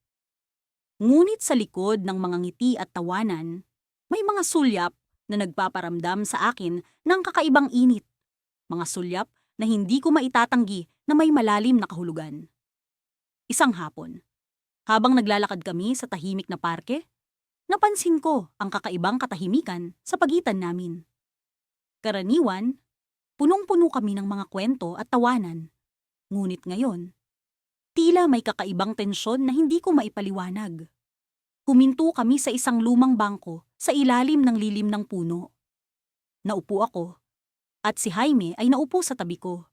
Ngunit sa likod ng mga ngiti at tawanan, may mga sulyap na nagpaparamdam sa akin ng kakaibang init. Mga sulyap na hindi ko maitatanggi na may malalim na kahulugan. Isang hapon, habang naglalakad kami sa tahimik na parke, napansin ko ang kakaibang katahimikan sa pagitan namin. Karaniwan, punong-puno kami ng mga kwento at tawanan. Ngunit ngayon, tila may kakaibang tensyon na hindi ko maipaliwanag. Huminto kami sa isang lumang bangko sa ilalim ng lilim ng puno. Naupo ako, at si Jaime ay naupo sa tabi ko.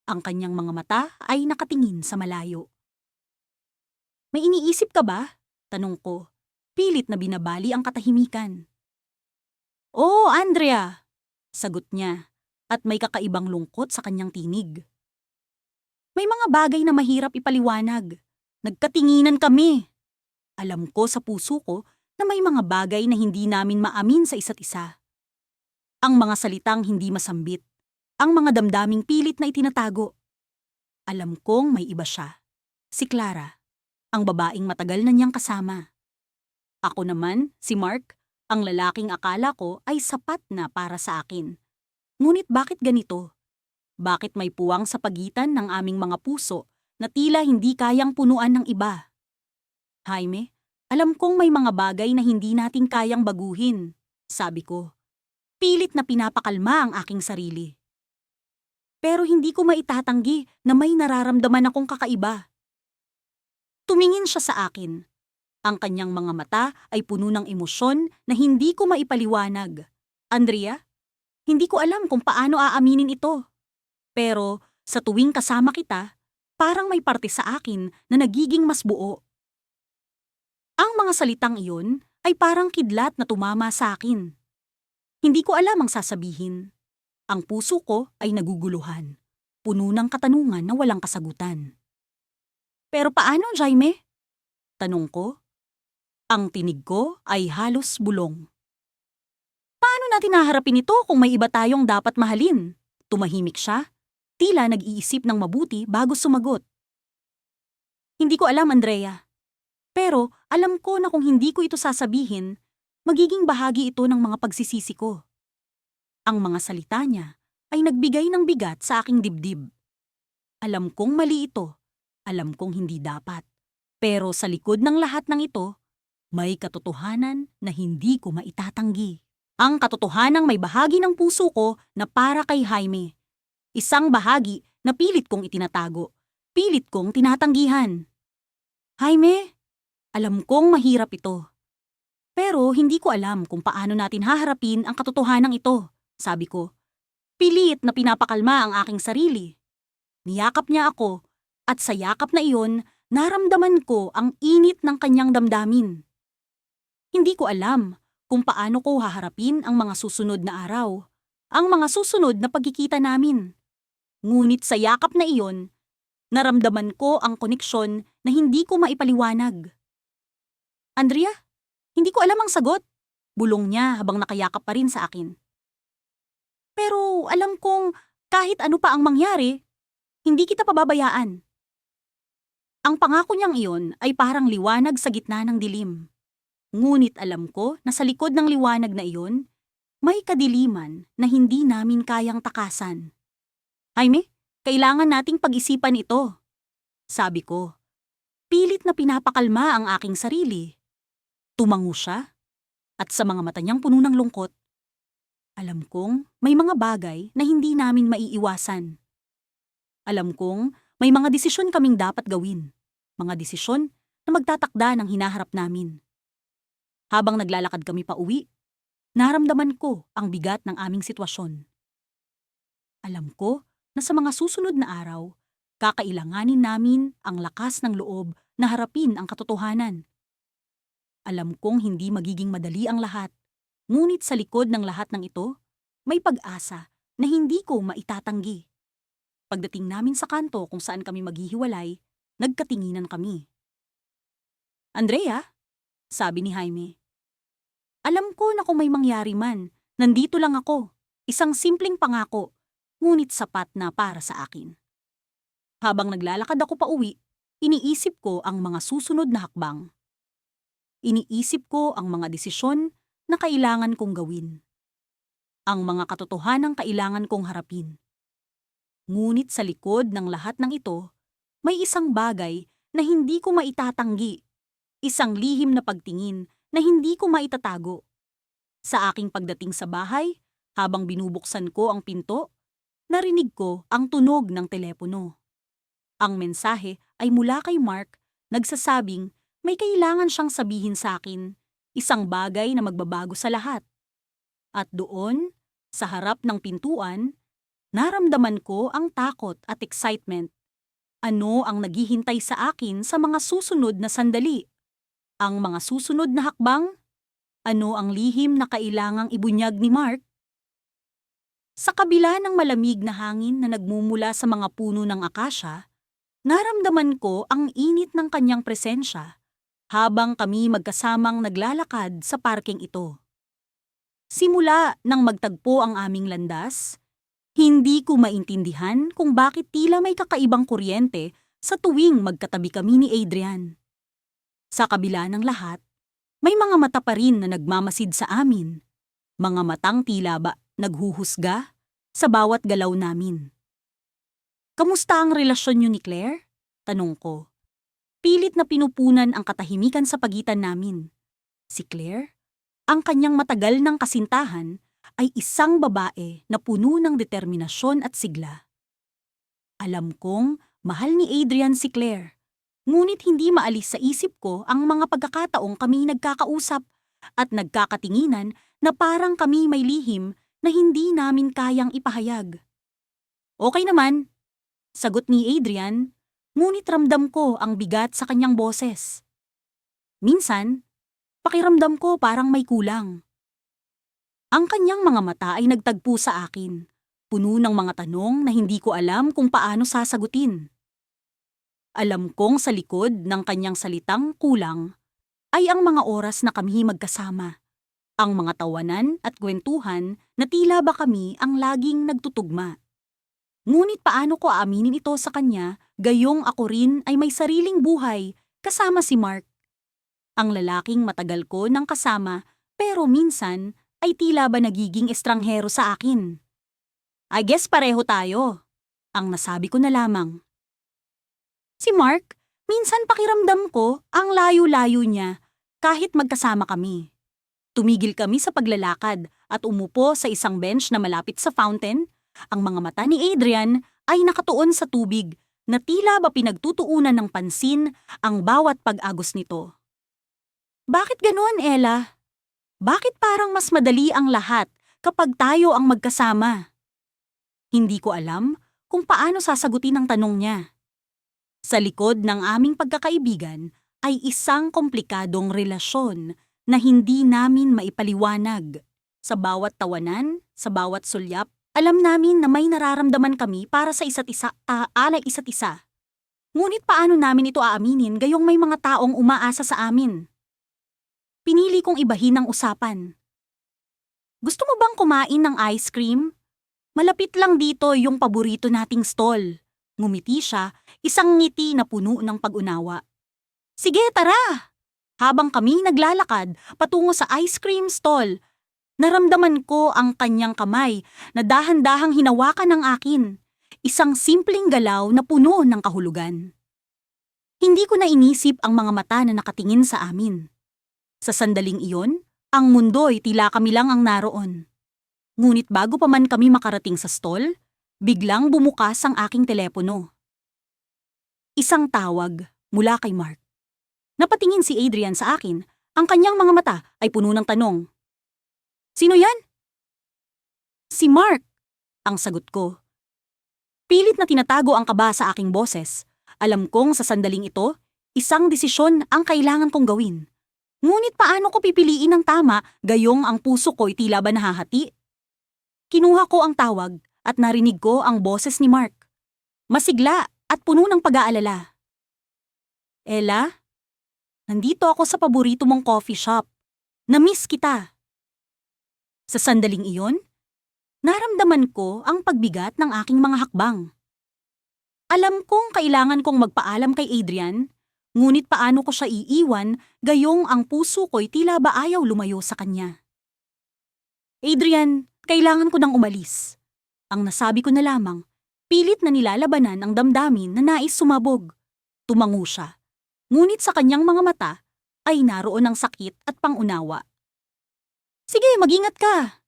Ang kanyang mga mata ay nakatingin sa malayo. May iniisip ka ba? Tanong ko, pilit na binabali ang katahimikan. "Oo, Andrea," sagot niya, at may kakaibang lungkot sa kanyang tinig. May mga bagay na mahirap ipaliwanag. Nagkatinginan kami. Alam ko sa puso ko na may mga bagay na hindi namin maamin sa isa't isa. Ang mga salitang hindi masambit. Ang mga damdaming pilit na itinatago. Alam kong may iba siya. Si Clara, ang babaeng matagal na niyang kasama. Ako naman, si Mark, ang lalaking akala ko ay sapat na para sa akin. Ngunit bakit ganito? Bakit may puwang sa pagitan ng aming mga puso na tila hindi kayang punuan ng iba? Jaime, alam kong may mga bagay na hindi natin kayang baguhin, sabi ko. Pilit na pinapakalma ang aking sarili. Pero hindi ko maitatanggi na may nararamdaman akong kakaiba. Tumingin siya sa akin. Ang kanyang mga mata ay puno ng emosyon na hindi ko maipaliwanag. Andrea, hindi ko alam kung paano aaminin ito. Pero sa tuwing kasama kita, parang may parte sa akin na nagiging mas buo. Ang mga salitang iyon ay parang kidlat na tumama sa akin. Hindi ko alam ang sasabihin. Ang puso ko ay naguguluhan, puno ng katanungan na walang kasagutan. Pero paano, Jaime? Tanong ko. Ang tinig ko ay halos bulong. Paano natin haharapin ito kung may iba tayong dapat mahalin? Tumahimik siya. Tila nag-iisip ng mabuti bago sumagot. Hindi ko alam, Andrea. Pero alam ko na kung hindi ko ito sasabihin, magiging bahagi ito ng mga pagsisisi ko. Ang mga salita niya ay nagbigay ng bigat sa aking dibdib. Alam kong mali ito. Alam kong hindi dapat. Pero sa likod ng lahat ng ito, may katotohanan na hindi ko maitatanggi. Ang katotohanang may bahagi ng puso ko na para kay Jaime. Isang bahagi na pilit kong itinatago, pilit kong tinatanggihan. Jaime, alam kong mahirap ito. Pero hindi ko alam kung paano natin haharapin ang katotohanan ito, sabi ko. Pilit na pinapakalma ang aking sarili. Niyakap niya ako, at sa yakap na iyon, naramdaman ko ang init ng kanyang damdamin. Hindi ko alam kung paano ko haharapin ang mga susunod na araw, ang mga susunod na pagkikita namin. Ngunit sa yakap na iyon, naramdaman ko ang koneksyon na hindi ko maipaliwanag. Andrea, hindi ko alam ang sagot. Bulong niya habang nakayakap pa rin sa akin. Pero alam kong kahit ano pa ang mangyari, hindi kita pababayaan. Ang pangako niyang iyon ay parang liwanag sa gitna ng dilim. Ngunit alam ko na sa likod ng liwanag na iyon, may kadiliman na hindi namin kayang takasan. Jaime, kailangan nating pag-isipan ito, sabi ko. Pilit na pinapakalma ang aking sarili. Tumango siya, at sa mga mata niyang puno ng lungkot, alam kong may mga bagay na hindi namin maiiwasan. Alam kong may mga desisyon kaming dapat gawin, mga desisyon na magtatakda ng hinaharap namin. Habang naglalakad kami pa uwi, naramdaman ko ang bigat ng aming sitwasyon. Alam ko na sa mga susunod na araw, kakailanganin namin ang lakas ng loob na harapin ang katotohanan. Alam kong hindi magiging madali ang lahat, ngunit sa likod ng lahat ng ito, may pag-asa na hindi ko maitatanggi. Pagdating namin sa kanto kung saan kami maghihiwalay, nagkatinginan kami. Andrea, sabi ni Jaime. Alam ko na kung may mangyari man, nandito lang ako. Isang simpleng pangako, ngunit sapat na para sa akin. Habang naglalakad ako pa uwi, iniisip ko ang mga susunod na hakbang. Iniisip ko ang mga desisyon na kailangan kong gawin. Ang mga katotohanang kailangan kong harapin. Ngunit sa likod ng lahat ng ito, may isang bagay na hindi ko maitatanggi. Isang lihim na pagtingin na hindi ko maitatago. Sa aking pagdating sa bahay, habang binubuksan ko ang pinto, narinig ko ang tunog ng telepono. Ang mensahe ay mula kay Mark, nagsasabing may kailangan siyang sabihin sa akin, isang bagay na magbabago sa lahat. At doon, sa harap ng pintuan, naramdaman ko ang takot at excitement. Ano ang naghihintay sa akin sa mga susunod na sandali? Ang mga susunod na hakbang? Ano ang lihim na kailangang ibunyag ni Mark? Sa kabila ng malamig na hangin na nagmumula sa mga puno ng akasya, naramdaman ko ang init ng kanyang presensya habang kami magkasamang naglalakad sa parking ito. Simula nang magtagpo ang aming landas, hindi ko maintindihan kung bakit tila may kakaibang kuryente sa tuwing magkatabi kami ni Adrian. Sa kabila ng lahat, may mga mata pa rin na nagmamasid sa amin. Mga matang tila ba naghuhusga sa bawat galaw namin. Kamusta ang relasyon niyo ni Claire? Tanong ko. Pilit na pinupunan ang katahimikan sa pagitan namin. Si Claire, ang kanyang matagal ng kasintahan, ay isang babae na puno ng determinasyon at sigla. Alam kong mahal ni Adrian si Claire, ngunit hindi maalis sa isip ko ang mga pagkakataong kami nagkakausap at nagkakatinginan na parang kami may lihim na hindi namin kayang ipahayag. Okay naman, sagot ni Adrian, ngunit ramdam ko ang bigat sa kanyang boses. Minsan, pakiramdam ko parang may kulang. Ang kanyang mga mata ay nagtagpo sa akin, puno ng mga tanong na hindi ko alam kung paano sasagutin. Alam kong sa likod ng kanyang salitang kulang ay ang mga oras na kami magkasama, ang mga tawanan at kwentuhan na tila ba kami ang laging nagtutugma. Ngunit paano ko aaminin ito sa kanya gayong ako rin ay may sariling buhay kasama si Mark? Ang lalaking matagal ko nang kasama pero minsan ay tila ba nagiging estranghero sa akin. I guess pareho tayo, ang nasabi ko na lamang. Si Mark, minsan pakiramdam ko ang layo-layo niya kahit magkasama kami. Tumigil kami sa paglalakad at umupo sa isang bench na malapit sa fountain. Ang mga mata ni Adrian ay nakatuon sa tubig na tila ba pinagtutuunan ng pansin ang bawat pag-agos nito. Bakit ganoon, Ella? Bakit parang mas madali ang lahat kapag tayo ang magkasama? Hindi ko alam kung paano sasagutin ang tanong niya. Sa likod ng aming pagkakaibigan ay isang komplikadong relasyon na hindi namin maipaliwanag. Sa bawat tawanan, sa bawat sulyap, alam namin na may nararamdaman kami para sa isa't isa, alay isa't isa. Ngunit paano namin ito aaminin gayong may mga taong umaasa sa amin? Pinili kong ibahin ang usapan. Gusto mo bang kumain ng ice cream? Malapit lang dito yung paborito nating stall. Ngumiti siya, isang ngiti na puno ng pag-unawa. Sige, tara! Habang kami naglalakad patungo sa ice cream stall, naramdaman ko ang kanyang kamay na dahan-dahang hinawakan ng akin. Isang simpleng galaw na puno ng kahulugan. Hindi ko na inisip ang mga mata na nakatingin sa amin. Sa sandaling iyon, ang mundo'y tila kami lang ang naroon. Ngunit bago pa man kami makarating sa stall, biglang bumukas ang aking telepono. Isang tawag mula kay Mark. Napatingin si Adrian sa akin, ang kanyang mga mata ay puno ng tanong. Sino yan? Si Mark, ang sagot ko. Pilit na tinatago ang kaba sa aking boses. Alam kong sa sandaling ito, isang desisyon ang kailangan kong gawin. Ngunit paano ko pipiliin ang tama gayong ang puso ko'y tila ba nahahati? Kinuha ko ang tawag at narinig ko ang boses ni Mark. Masigla at puno ng pag-aalala. Ella? Nandito ako sa paborito mong coffee shop. Na-miss kita. Sa sandaling iyon, naramdaman ko ang pagbigat ng aking mga hakbang. Alam kong kailangan kong magpaalam kay Adrian, ngunit paano ko siya iiwan gayong ang puso ko'y tila ba ayaw lumayo sa kanya. Adrian, kailangan ko nang umalis. Ang nasabi ko na lamang, pilit na nilalabanan ang damdamin na nais sumabog. Tumango siya, ngunit sa kanyang mga mata ay naroon ang sakit at pangunawa. Sige, mag-ingat ka.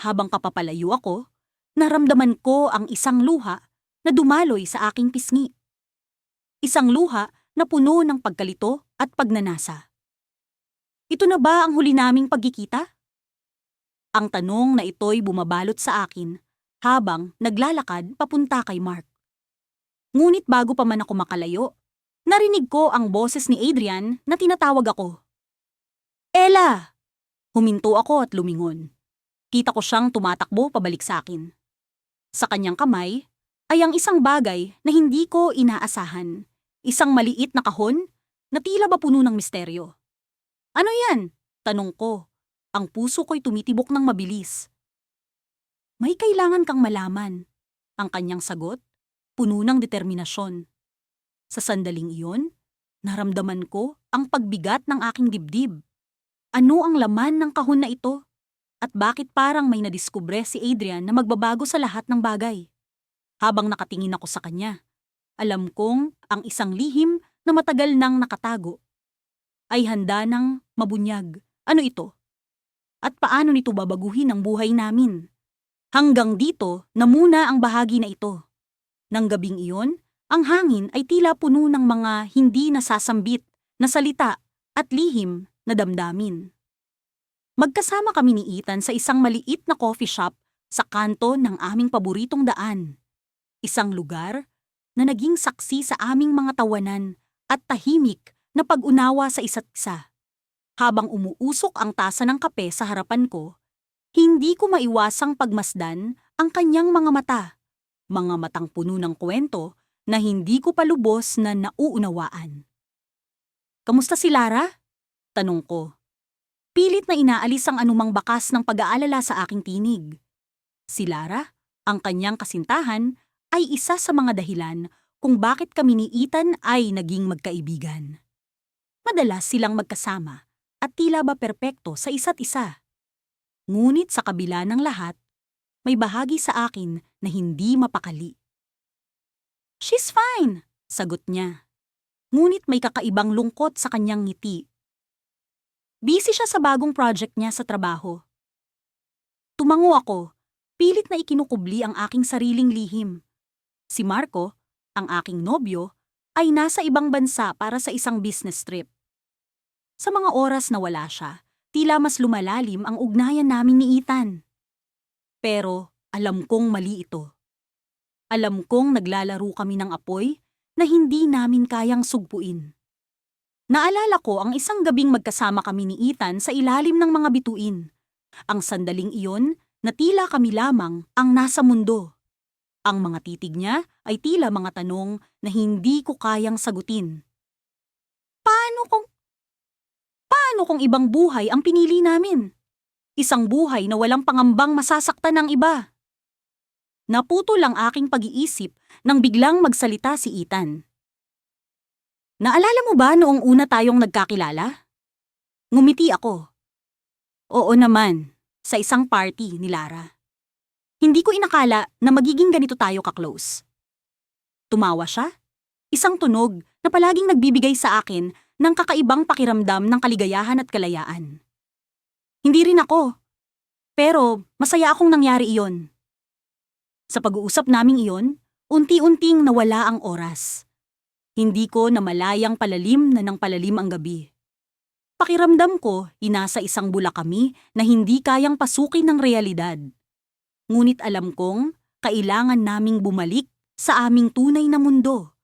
Habang kapapalayo ako, naramdaman ko ang isang luha na dumaloy sa aking pisngi. Isang luha na puno ng pagkalito at pagnanasa. Ito na ba ang huli naming pagkikita? Ang tanong na ito'y bumabalot sa akin habang naglalakad papunta kay Mark. Ngunit bago pa man ako makalayo, narinig ko ang boses ni Adrian na tinatawag ako. Ella! Huminto ako at lumingon. Kita ko siyang tumatakbo pabalik sa akin. Sa kanyang kamay ay ang isang bagay na hindi ko inaasahan. Isang maliit na kahon na tila ba puno ng misteryo. Ano yan? Tanong ko. Ang puso ko'y tumitibok ng mabilis. May kailangan kang malaman. Ang kanyang sagot, puno ng determinasyon. Sa sandaling iyon, naramdaman ko ang pagbigat ng aking dibdib. Ano ang laman ng kahon na ito? At bakit parang may nadiskubre si Adrian na magbabago sa lahat ng bagay? Habang nakatingin ako sa kanya, alam kong ang isang lihim na matagal nang nakatago ay handa nang mabunyag. Ano ito? At paano nito babaguhin ang buhay namin? Hanggang dito na muna ang bahagi na ito. Nang gabing iyon, ang hangin ay tila puno ng mga hindi nasasambit na salita at lihim na damdamin. Magkasama kami ni Ethan sa isang maliit na coffee shop sa kanto ng aming paboritong daan. Isang lugar na naging saksi sa aming mga tawanan at tahimik na pag-unawa sa isa't isa. Habang umuusok ang tasa ng kape sa harapan ko, hindi ko maiwasang pagmasdan ang kanyang mga mata. Mga matang puno ng kwento na hindi ko pa lubos na nauunawaan. Kamusta si Lara? Tanong ko. Pilit na inaalis ang anumang bakas ng pag-aalala sa aking tinig. Si Lara, ang kanyang kasintahan, ay isa sa mga dahilan kung bakit kami ni Ethan ay naging magkaibigan. Madalas silang magkasama at tila ba perpekto sa isa't isa. Ngunit sa kabila ng lahat, may bahagi sa akin na hindi mapakali. She's fine, sagot niya. Ngunit may kakaibang lungkot sa kanyang ngiti. Busy siya sa bagong project niya sa trabaho. Tumango ako, pilit na ikinukubli ang aking sariling lihim. Si Marco, ang aking nobyo, ay nasa ibang bansa para sa isang business trip. Sa mga oras na wala siya, tila mas lumalalim ang ugnayan namin ni Ethan. Pero alam kong mali ito. Alam kong naglalaro kami ng apoy na hindi namin kayang sugpuin. Naalala ko ang isang gabing magkasama kami ni Ethan sa ilalim ng mga bituin. Ang sandaling iyon na tila kami lamang ang nasa mundo. Ang mga titig niya ay tila mga tanong na hindi ko kayang sagutin. Paano kung ibang buhay ang pinili namin? Isang buhay na walang pangambang masasaktan ng iba. Naputol ang aking pag-iisip nang biglang magsalita si Ethan. Naalala mo ba noong una tayong nagkakilala? Ngumiti ako. Oo naman, sa isang party ni Lara. Hindi ko inakala na magiging ganito tayo ka-close. Tumawa siya, isang tunog na palaging nagbibigay sa akin ng kakaibang pakiramdam ng kaligayahan at kalayaan. Hindi rin ako, pero masaya akong nangyari iyon. Sa pag-uusap naming iyon, unti-unting nawala ang oras. Hindi ko namalayang palalim na ng palalim ang gabi. Pakiramdam ko, inasa isang bula kami na hindi kayang pasukin ng realidad. Ngunit alam kong kailangan naming bumalik sa aming tunay na mundo.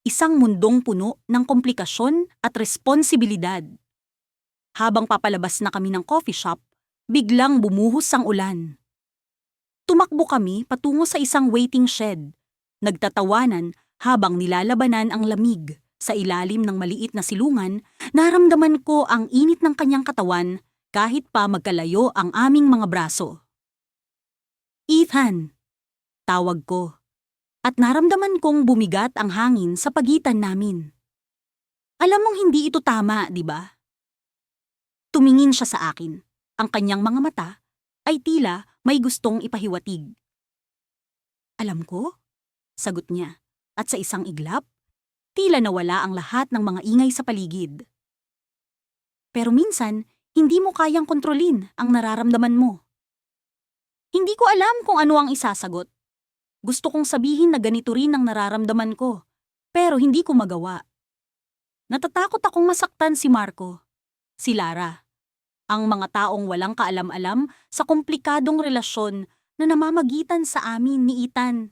Isang mundong puno ng komplikasyon at responsibilidad. Habang papalabas na kami ng coffee shop, biglang bumuhos ang ulan. Tumakbo kami patungo sa isang waiting shed. Nagtatawanan habang nilalabanan ang lamig. Sa ilalim ng maliit na silungan, naramdaman ko ang init ng kanyang katawan kahit pa magkalayo ang aming mga braso. Ethan, tawag ko, at naramdaman kong bumigat ang hangin sa pagitan namin. Alam mong hindi ito tama, di ba? Tumingin siya sa akin. Ang kanyang mga mata ay tila may gustong ipahiwatig. Alam ko, sagot niya, at sa isang iglap, tila nawala ang lahat ng mga ingay sa paligid. Pero minsan, hindi mo kayang kontrolin ang nararamdaman mo. Hindi ko alam kung ano ang isasagot. Gusto kong sabihin na ganito rin ang nararamdaman ko, pero hindi ko magawa. Natatakot akong masaktan si Marco, si Lara, ang mga taong walang kaalam-alam sa komplikadong relasyon na namamagitan sa amin ni Ethan.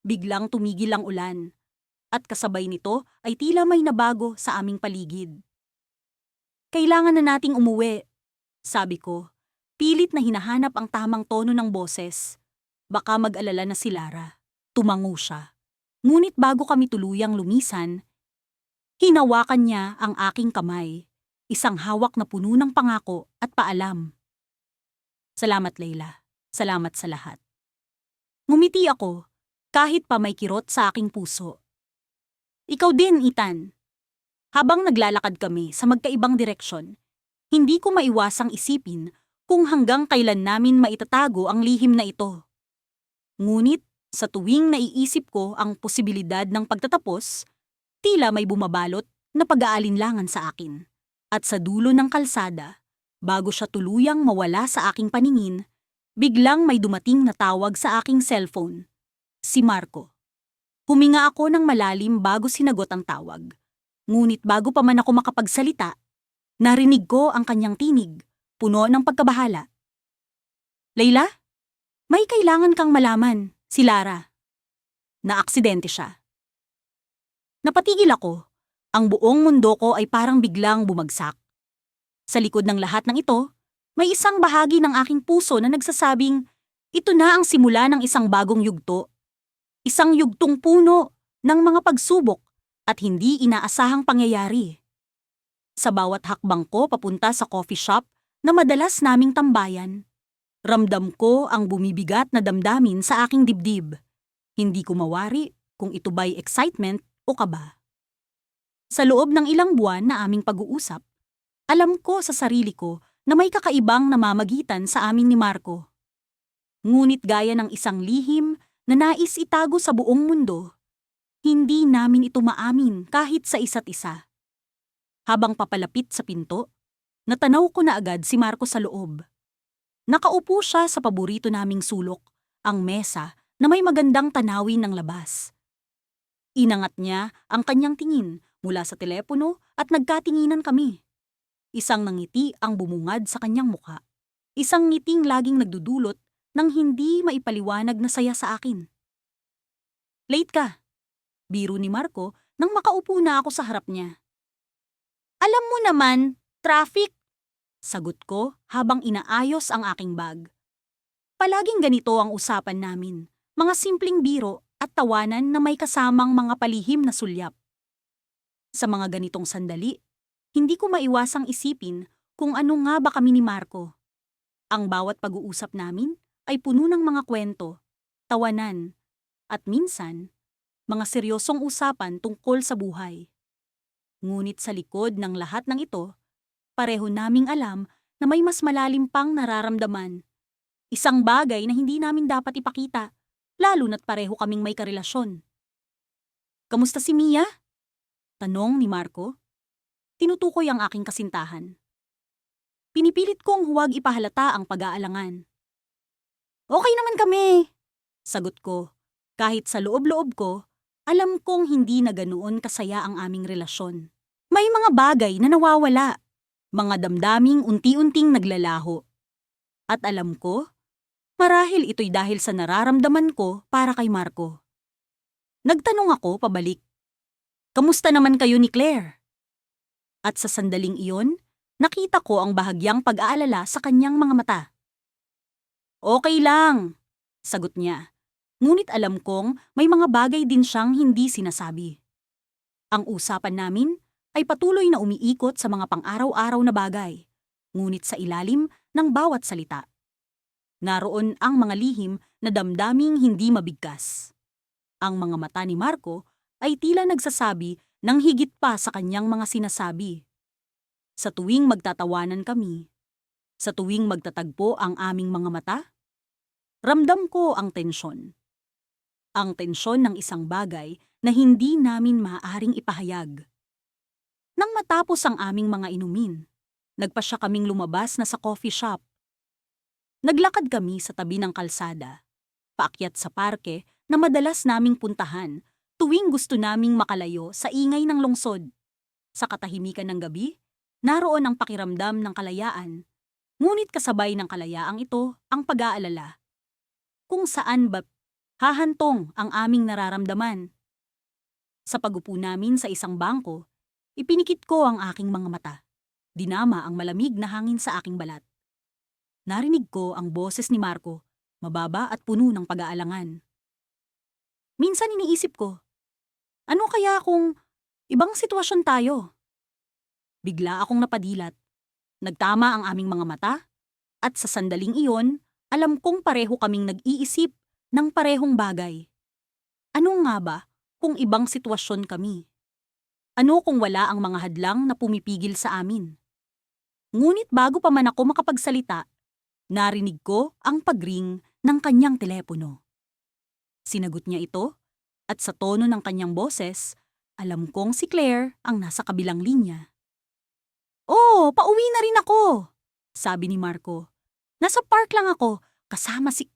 Biglang tumigil ang ulan, at kasabay nito ay tila may nabago sa aming paligid. Kailangan na nating umuwi, sabi ko, pilit na hinahanap ang tamang tono ng boses. Baka mag-alala na si Lara. Tumango siya. Ngunit bago kami tuluyang lumisan, hinawakan niya ang aking kamay, isang hawak na puno ng pangako at paalam. Salamat, Leila. Salamat sa lahat. Ngumiti ako, kahit pa may kirot sa aking puso. Ikaw din, Ethan. Habang naglalakad kami sa magkaibang direksyon, hindi ko maiwasang isipin kung hanggang kailan namin maitatago ang lihim na ito. Ngunit, sa tuwing naiisip ko ang posibilidad ng pagtatapos, tila may bumabalot na pag-aalinlangan sa akin. At sa dulo ng kalsada, bago siya tuluyang mawala sa aking paningin, biglang may dumating na tawag sa aking cellphone. Si Marco. Huminga ako ng malalim bago sinagot ang tawag. Ngunit bago pa man ako makapagsalita, narinig ko ang kanyang tinig, puno ng pagkabahala. Leila, may kailangan kang malaman, si Lara. Naaksidente siya. Napatigil ako. Ang buong mundo ko ay parang biglang bumagsak. Sa likod ng lahat ng ito, may isang bahagi ng aking puso na nagsasabing, ito na ang simula ng isang bagong yugto. Isang yugtong puno ng mga pagsubok at hindi inaasahang pangyayari. Sa bawat hakbang ko papunta sa coffee shop na madalas naming tambayan, ramdam ko ang bumibigat na damdamin sa aking dibdib. Hindi ko mawari kung ito ba'y excitement o kaba. Sa loob ng ilang buwan na aming pag-uusap, alam ko sa sarili ko na may kakaibang namamagitan sa amin ni Marco. Ngunit gaya ng isang lihim na nais itago sa buong mundo, hindi namin ito maamin kahit sa isa't isa. Habang papalapit sa pinto, natanaw ko na agad si Marco sa loob. Nakaupo siya sa paborito naming sulok, ang mesa na may magandang tanawin ng labas. Inangat niya ang kanyang tingin mula sa telepono at nagkatinginan kami. Isang nangiti ang bumungad sa kanyang mukha. Isang ngiting laging nagdudulot ng hindi maipaliwanag na saya sa akin. Late ka, biro ni Marco nang makaupo na ako sa harap niya. Alam mo naman, traffic, sagot ko habang inaayos ang aking bag. Palaging ganito ang usapan namin, mga simpleng biro at tawanan na may kasamang mga palihim na sulyap. Sa mga ganitong sandali, hindi ko maiwasang isipin kung ano nga ba kami ni Marco. Ang bawat pag-uusap namin ay puno ng mga kwento, tawanan, at minsan, mga seryosong usapan tungkol sa buhay. Ngunit sa likod ng lahat ng ito, pareho naming alam na may mas malalim pang nararamdaman. Isang bagay na hindi namin dapat ipakita, lalo na't pareho kaming may karelasyon. Kamusta si Mia? Tanong ni Marco. Tinutukoy ang aking kasintahan. Pinipilit kong huwag ipahalata ang pag-aalangan. Okay naman kami, sagot ko. Kahit sa loob-loob ko, alam kong hindi na ganoon kasaya ang aming relasyon. May mga bagay na nawawala, mga damdaming unti-unting naglalaho. At alam ko, marahil ito'y dahil sa nararamdaman ko para kay Marco. Nagtanong ako pabalik. Kamusta naman kayo ni Claire? At sa sandaling iyon, nakita ko ang bahagyang pag-aalala sa kanyang mga mata. Okay lang, sagot niya. Ngunit alam kong may mga bagay din siyang hindi sinasabi. Ang usapan namin ay patuloy na umiikot sa mga pang-araw-araw na bagay, ngunit sa ilalim ng bawat salita. Naroon ang mga lihim na damdaming hindi mabigkas. Ang mga mata ni Marco ay tila nagsasabi ng higit pa sa kanyang mga sinasabi. Sa tuwing magtatawanan kami, sa tuwing magtatagpo ang aming mga mata, ramdam ko ang tensyon. Ang tensyon ng isang bagay na hindi namin maaaring ipahayag. Nang matapos ang aming mga inumin, nagpasya kaming lumabas na sa coffee shop. Naglakad kami sa tabi ng kalsada, paakyat sa parke na madalas naming puntahan tuwing gusto naming makalayo sa ingay ng lungsod. Sa katahimikan ng gabi, naroon ang pakiramdam ng kalayaan, ngunit kasabay ng kalayaang ito ang pag-aalala. Kung saan ba hahantong ang aming nararamdaman? Sa pagupo namin sa isang bangko, ipinikit ko ang aking mga mata. Dinama ang malamig na hangin sa aking balat. Narinig ko ang boses ni Marco, mababa at puno ng pag-aalangan. Minsan iniisip ko, ano kaya kung ibang sitwasyon tayo? Bigla akong napadilat. Nagtama ang aming mga mata, at sa sandaling iyon, alam kong pareho kaming nag-iisip ng parehong bagay. Ano nga ba kung ibang sitwasyon kami? Ano kung wala ang mga hadlang na pumipigil sa amin? Ngunit bago pa man ako makapagsalita, narinig ko ang pagring ng kanyang telepono. Sinagot niya ito, at sa tono ng kanyang boses, alam kong si Claire ang nasa kabilang linya. "Oh, pauwi na rin ako," sabi ni Marco. "Nasa park lang ako, kasama si..."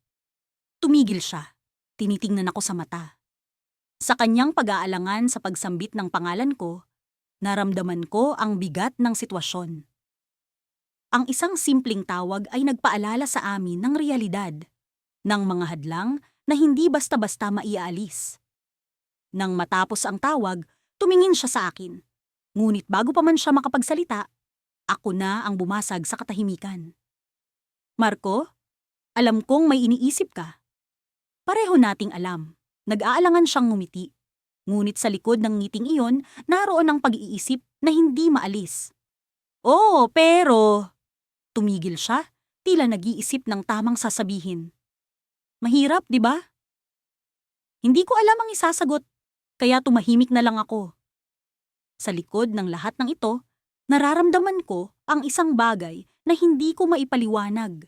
Tumigil siya. Tinitingnan ako sa mata. Sa kanyang pag-aalangan sa pagsambit ng pangalan ko, naramdaman ko ang bigat ng sitwasyon. Ang isang simpleng tawag ay nagpaalala sa amin ng realidad, ng mga hadlang na hindi basta-basta maiaalis. Nang matapos ang tawag, tumingin siya sa akin. Ngunit bago pa man siya makapagsalita, ako na ang bumasag sa katahimikan. "Marco, alam kong may iniisip ka." Pareho nating alam. Nag-aalangan siyang ngumiti. Ngunit sa likod ng ngiting iyon, naroon ang pag-iisip na hindi maalis. "Oo, pero..." Tumigil siya, tila nag-iisip ng tamang sasabihin. Mahirap, di ba? Hindi ko alam ang isasagot, kaya tumahimik na lang ako. Sa likod ng lahat ng ito, nararamdaman ko ang isang bagay na hindi ko maipaliwanag.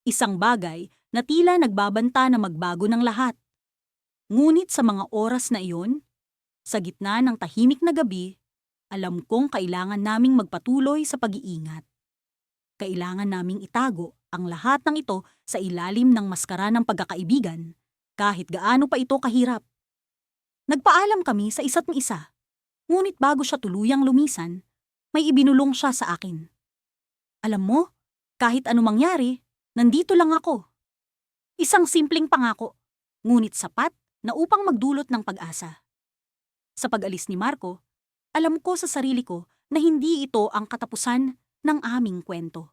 Isang bagay na tila nagbabanta na magbago ng lahat. Ngunit sa mga oras na iyon, sa gitna ng tahimik na gabi, alam kong kailangan naming magpatuloy sa pag-iingat. Kailangan naming itago ang lahat ng ito sa ilalim ng maskara ng pagkakaibigan, kahit gaano pa ito kahirap. Nagpaalam kami sa isa't isa, ngunit bago siya tuluyang lumisan, may ibinulong siya sa akin. "Alam mo, kahit ano mangyari, nandito lang ako." Isang simpleng pangako, ngunit sapat na upang magdulot ng pag-asa. Sa pag-alis ni Marco, alam ko sa sarili ko na hindi ito ang katapusan ng aming kwento.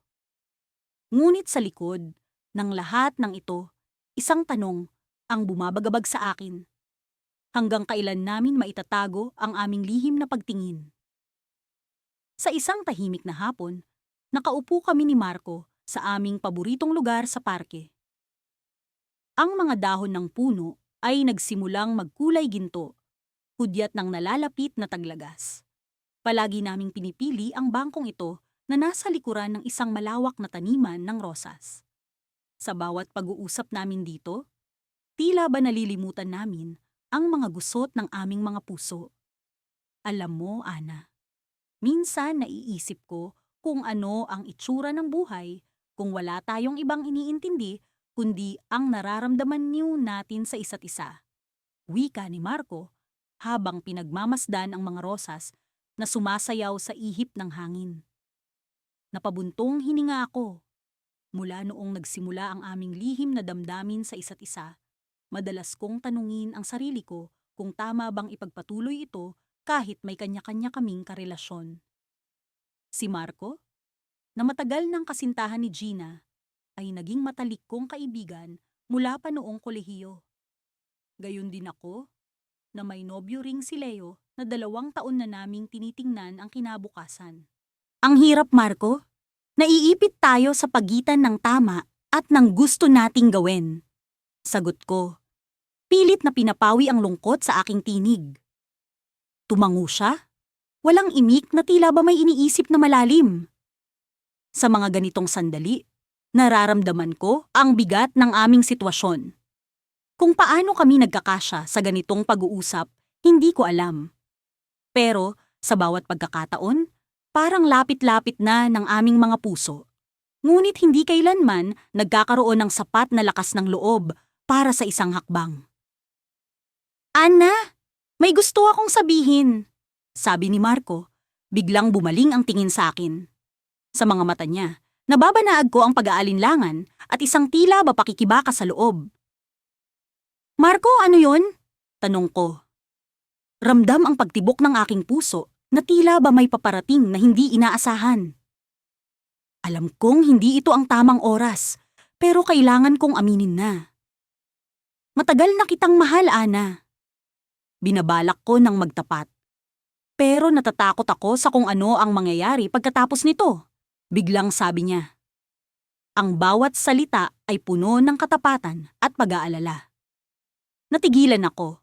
Ngunit sa likod ng lahat ng ito, isang tanong ang bumabagabag sa akin. Hanggang kailan namin maitatago ang aming lihim na pagtingin? Sa isang tahimik na hapon, nakaupo kami ni Marco sa aming paboritong lugar sa parke. Ang mga dahon ng puno ay nagsimulang magkulay ginto, hudyat ng nalalapit na taglagas. Palagi naming pinipili ang bangkong ito na nasa likuran ng isang malawak na taniman ng rosas. Sa bawat pag-uusap namin dito, tila ba nalilimutan namin ang mga gusot ng aming mga puso. Alam mo, Ana, minsan naiisip ko kung ano ang itsura ng buhay kung wala tayong ibang iniintindi kundi ang nararamdaman niyo natin sa isa't isa. Wika ni Marco habang pinagmamasdan ang mga rosas na sumasayaw sa ihip ng hangin. Napabuntong hininga ako. Mula noong nagsimula ang aming lihim na damdamin sa isa't isa, madalas kong tanungin ang sarili ko kung tama bang ipagpatuloy ito kahit may kanya-kanya kaming karelasyon. Si Marco, na matagal ng kasintahan ni Gina, ay naging matalik kong kaibigan mula pa noong kolehiyo. Gayon din ako, na may nobyo ring si Leo na 2 taon na naming tinitingnan ang kinabukasan. Ang hirap, Marco. Naiipit tayo sa pagitan ng tama at ng gusto nating gawin. Sagot ko. Pilit na pinapawi ang lungkot sa aking tinig. Tumango siya. Walang imik na tila ba may iniisip na malalim. Sa mga ganitong sandali, nararamdaman ko ang bigat ng aming sitwasyon. Kung paano kami nagkakasya sa ganitong pag-uusap, hindi ko alam. Pero sa bawat pagkakataon, parang lapit-lapit na ng aming mga puso. Ngunit hindi kailanman nagkakaroon ng sapat na lakas ng loob para sa isang hakbang. Ana, may gusto akong sabihin, sabi ni Marco. Biglang bumaling ang tingin sa akin. Sa mga mata niya, nababanaag ko ang pag-aalinlangan at isang tila ba pakikibaka sa loob. Marco, ano yon? Tanong ko. Ramdam ang pagtibok ng aking puso na tila ba may paparating na hindi inaasahan. Alam kong hindi ito ang tamang oras, pero kailangan kong aminin na. Matagal na kitang mahal, Ana. Binabalak ko ng magtapat. Pero natatakot ako sa kung ano ang mangyayari pagkatapos nito. Biglang sabi niya. Ang bawat salita ay puno ng katapatan at pag-aalala. Natigilan ako.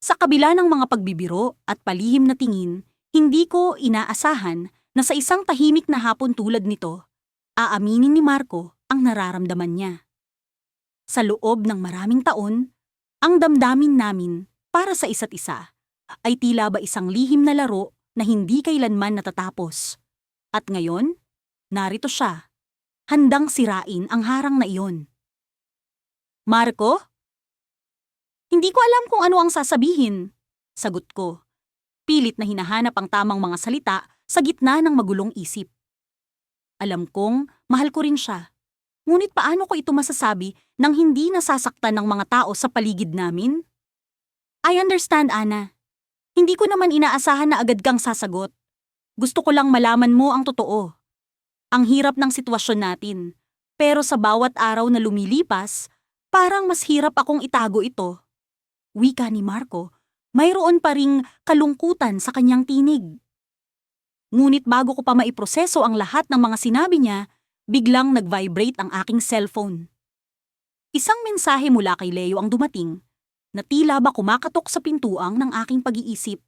Sa kabila ng mga pagbibiro at palihim na tingin, hindi ko inaasahan na sa isang tahimik na hapon tulad nito, aaminin ni Marco ang nararamdaman niya. Sa loob ng maraming taon, ang damdamin namin para sa isa't isa ay tila ba isang lihim na laro na hindi kailanman natatapos. At ngayon, narito siya, handang sirain ang harang na iyon. Marco? Hindi ko alam kung ano ang sasabihin, sagot ko. Pilit na hinahanap ang tamang mga salita sa gitna ng magulong isip. Alam kong mahal ko rin siya. Ngunit paano ko ito masasabi nang hindi nasasaktan ng mga tao sa paligid namin? I understand, Ana. Hindi ko naman inaasahan na agad kang sasagot. Gusto ko lang malaman mo ang totoo. Ang hirap ng sitwasyon natin. Pero sa bawat araw na lumilipas, parang mas hirap akong itago ito. Wika ni Marco, mayroon pa ring kalungkutan sa kanyang tinig. Ngunit bago ko pa maiproseso ang lahat ng mga sinabi niya, biglang nag-vibrate ang aking cellphone. Isang mensahe mula kay Leo ang dumating, na tila ba kumakatok sa pintuang ng aking pag-iisip.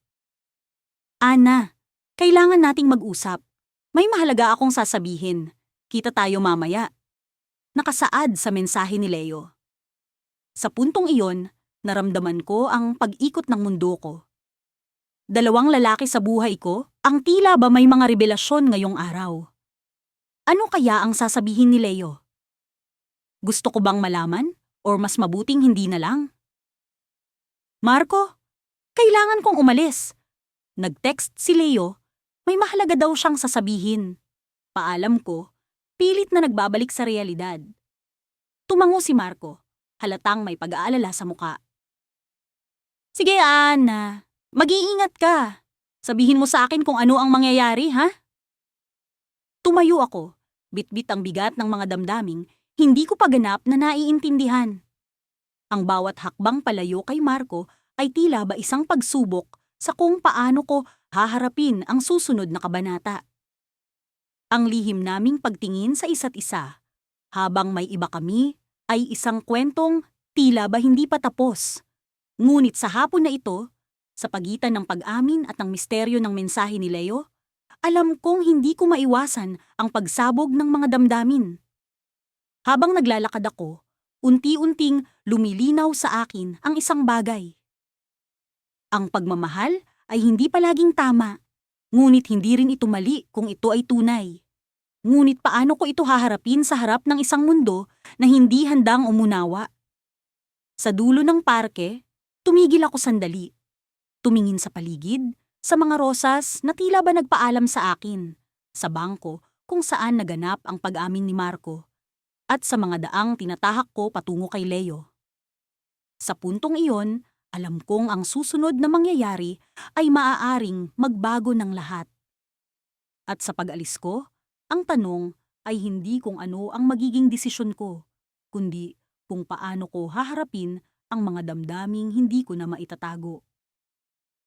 Ana, kailangan nating mag-usap. May mahalaga akong sasabihin. Kita tayo mamaya. Nakasaad sa mensahe ni Leo. Sa puntong iyon, naramdaman ko ang pag-ikot ng mundo ko. 2 lalaki sa buhay ko, ang tila ba may mga revelasyon ngayong araw. Ano kaya ang sasabihin ni Leo? Gusto ko bang malaman? Or mas mabuting hindi na lang? Marco, kailangan kong umalis. Nag-text si Leo, may mahalaga daw siyang sasabihin. Paalam ko, pilit na nagbabalik sa realidad. Tumango si Marco, halatang may pag-aalala sa muka. Sige, Ana, mag-iingat ka. Sabihin mo sa akin kung ano ang mangyayari, ha? Tumayo ako, bitbit ang bigat ng mga damdaming, hindi ko pa ganap na naiintindihan. Ang bawat hakbang palayo kay Marco ay tila ba isang pagsubok sa kung paano ko haharapin ang susunod na kabanata. Ang lihim naming pagtingin sa isa't isa, habang may iba kami, ay isang kwentong tila ba hindi pa tapos. Ngunit sa hapon na ito, sa pagitan ng pag-amin at ng misteryo ng mensahe ni Leo, alam kong hindi ko maiwasan ang pagsabog ng mga damdamin. Habang naglalakad ako, unti-unting lumilinaw sa akin ang isang bagay. Ang pagmamahal ay hindi palaging tama, ngunit hindi rin ito mali kung ito ay tunay. Ngunit paano ko ito haharapin sa harap ng isang mundo na hindi handang umunawa? Sa dulo ng parke, tumigil ako sandali. Tumingin sa paligid, sa mga rosas na tila ba nagpaalam sa akin, sa bangko kung saan naganap ang pag-amin ni Marco, at sa mga daang tinatahak ko patungo kay Leo. Sa puntong iyon, alam kong ang susunod na mangyayari ay maaaring magbago ng lahat. At sa pag-alis ko, ang tanong ay hindi kung ano ang magiging desisyon ko, kundi kung paano ko haharapin ang mga damdaming hindi ko na maitatago.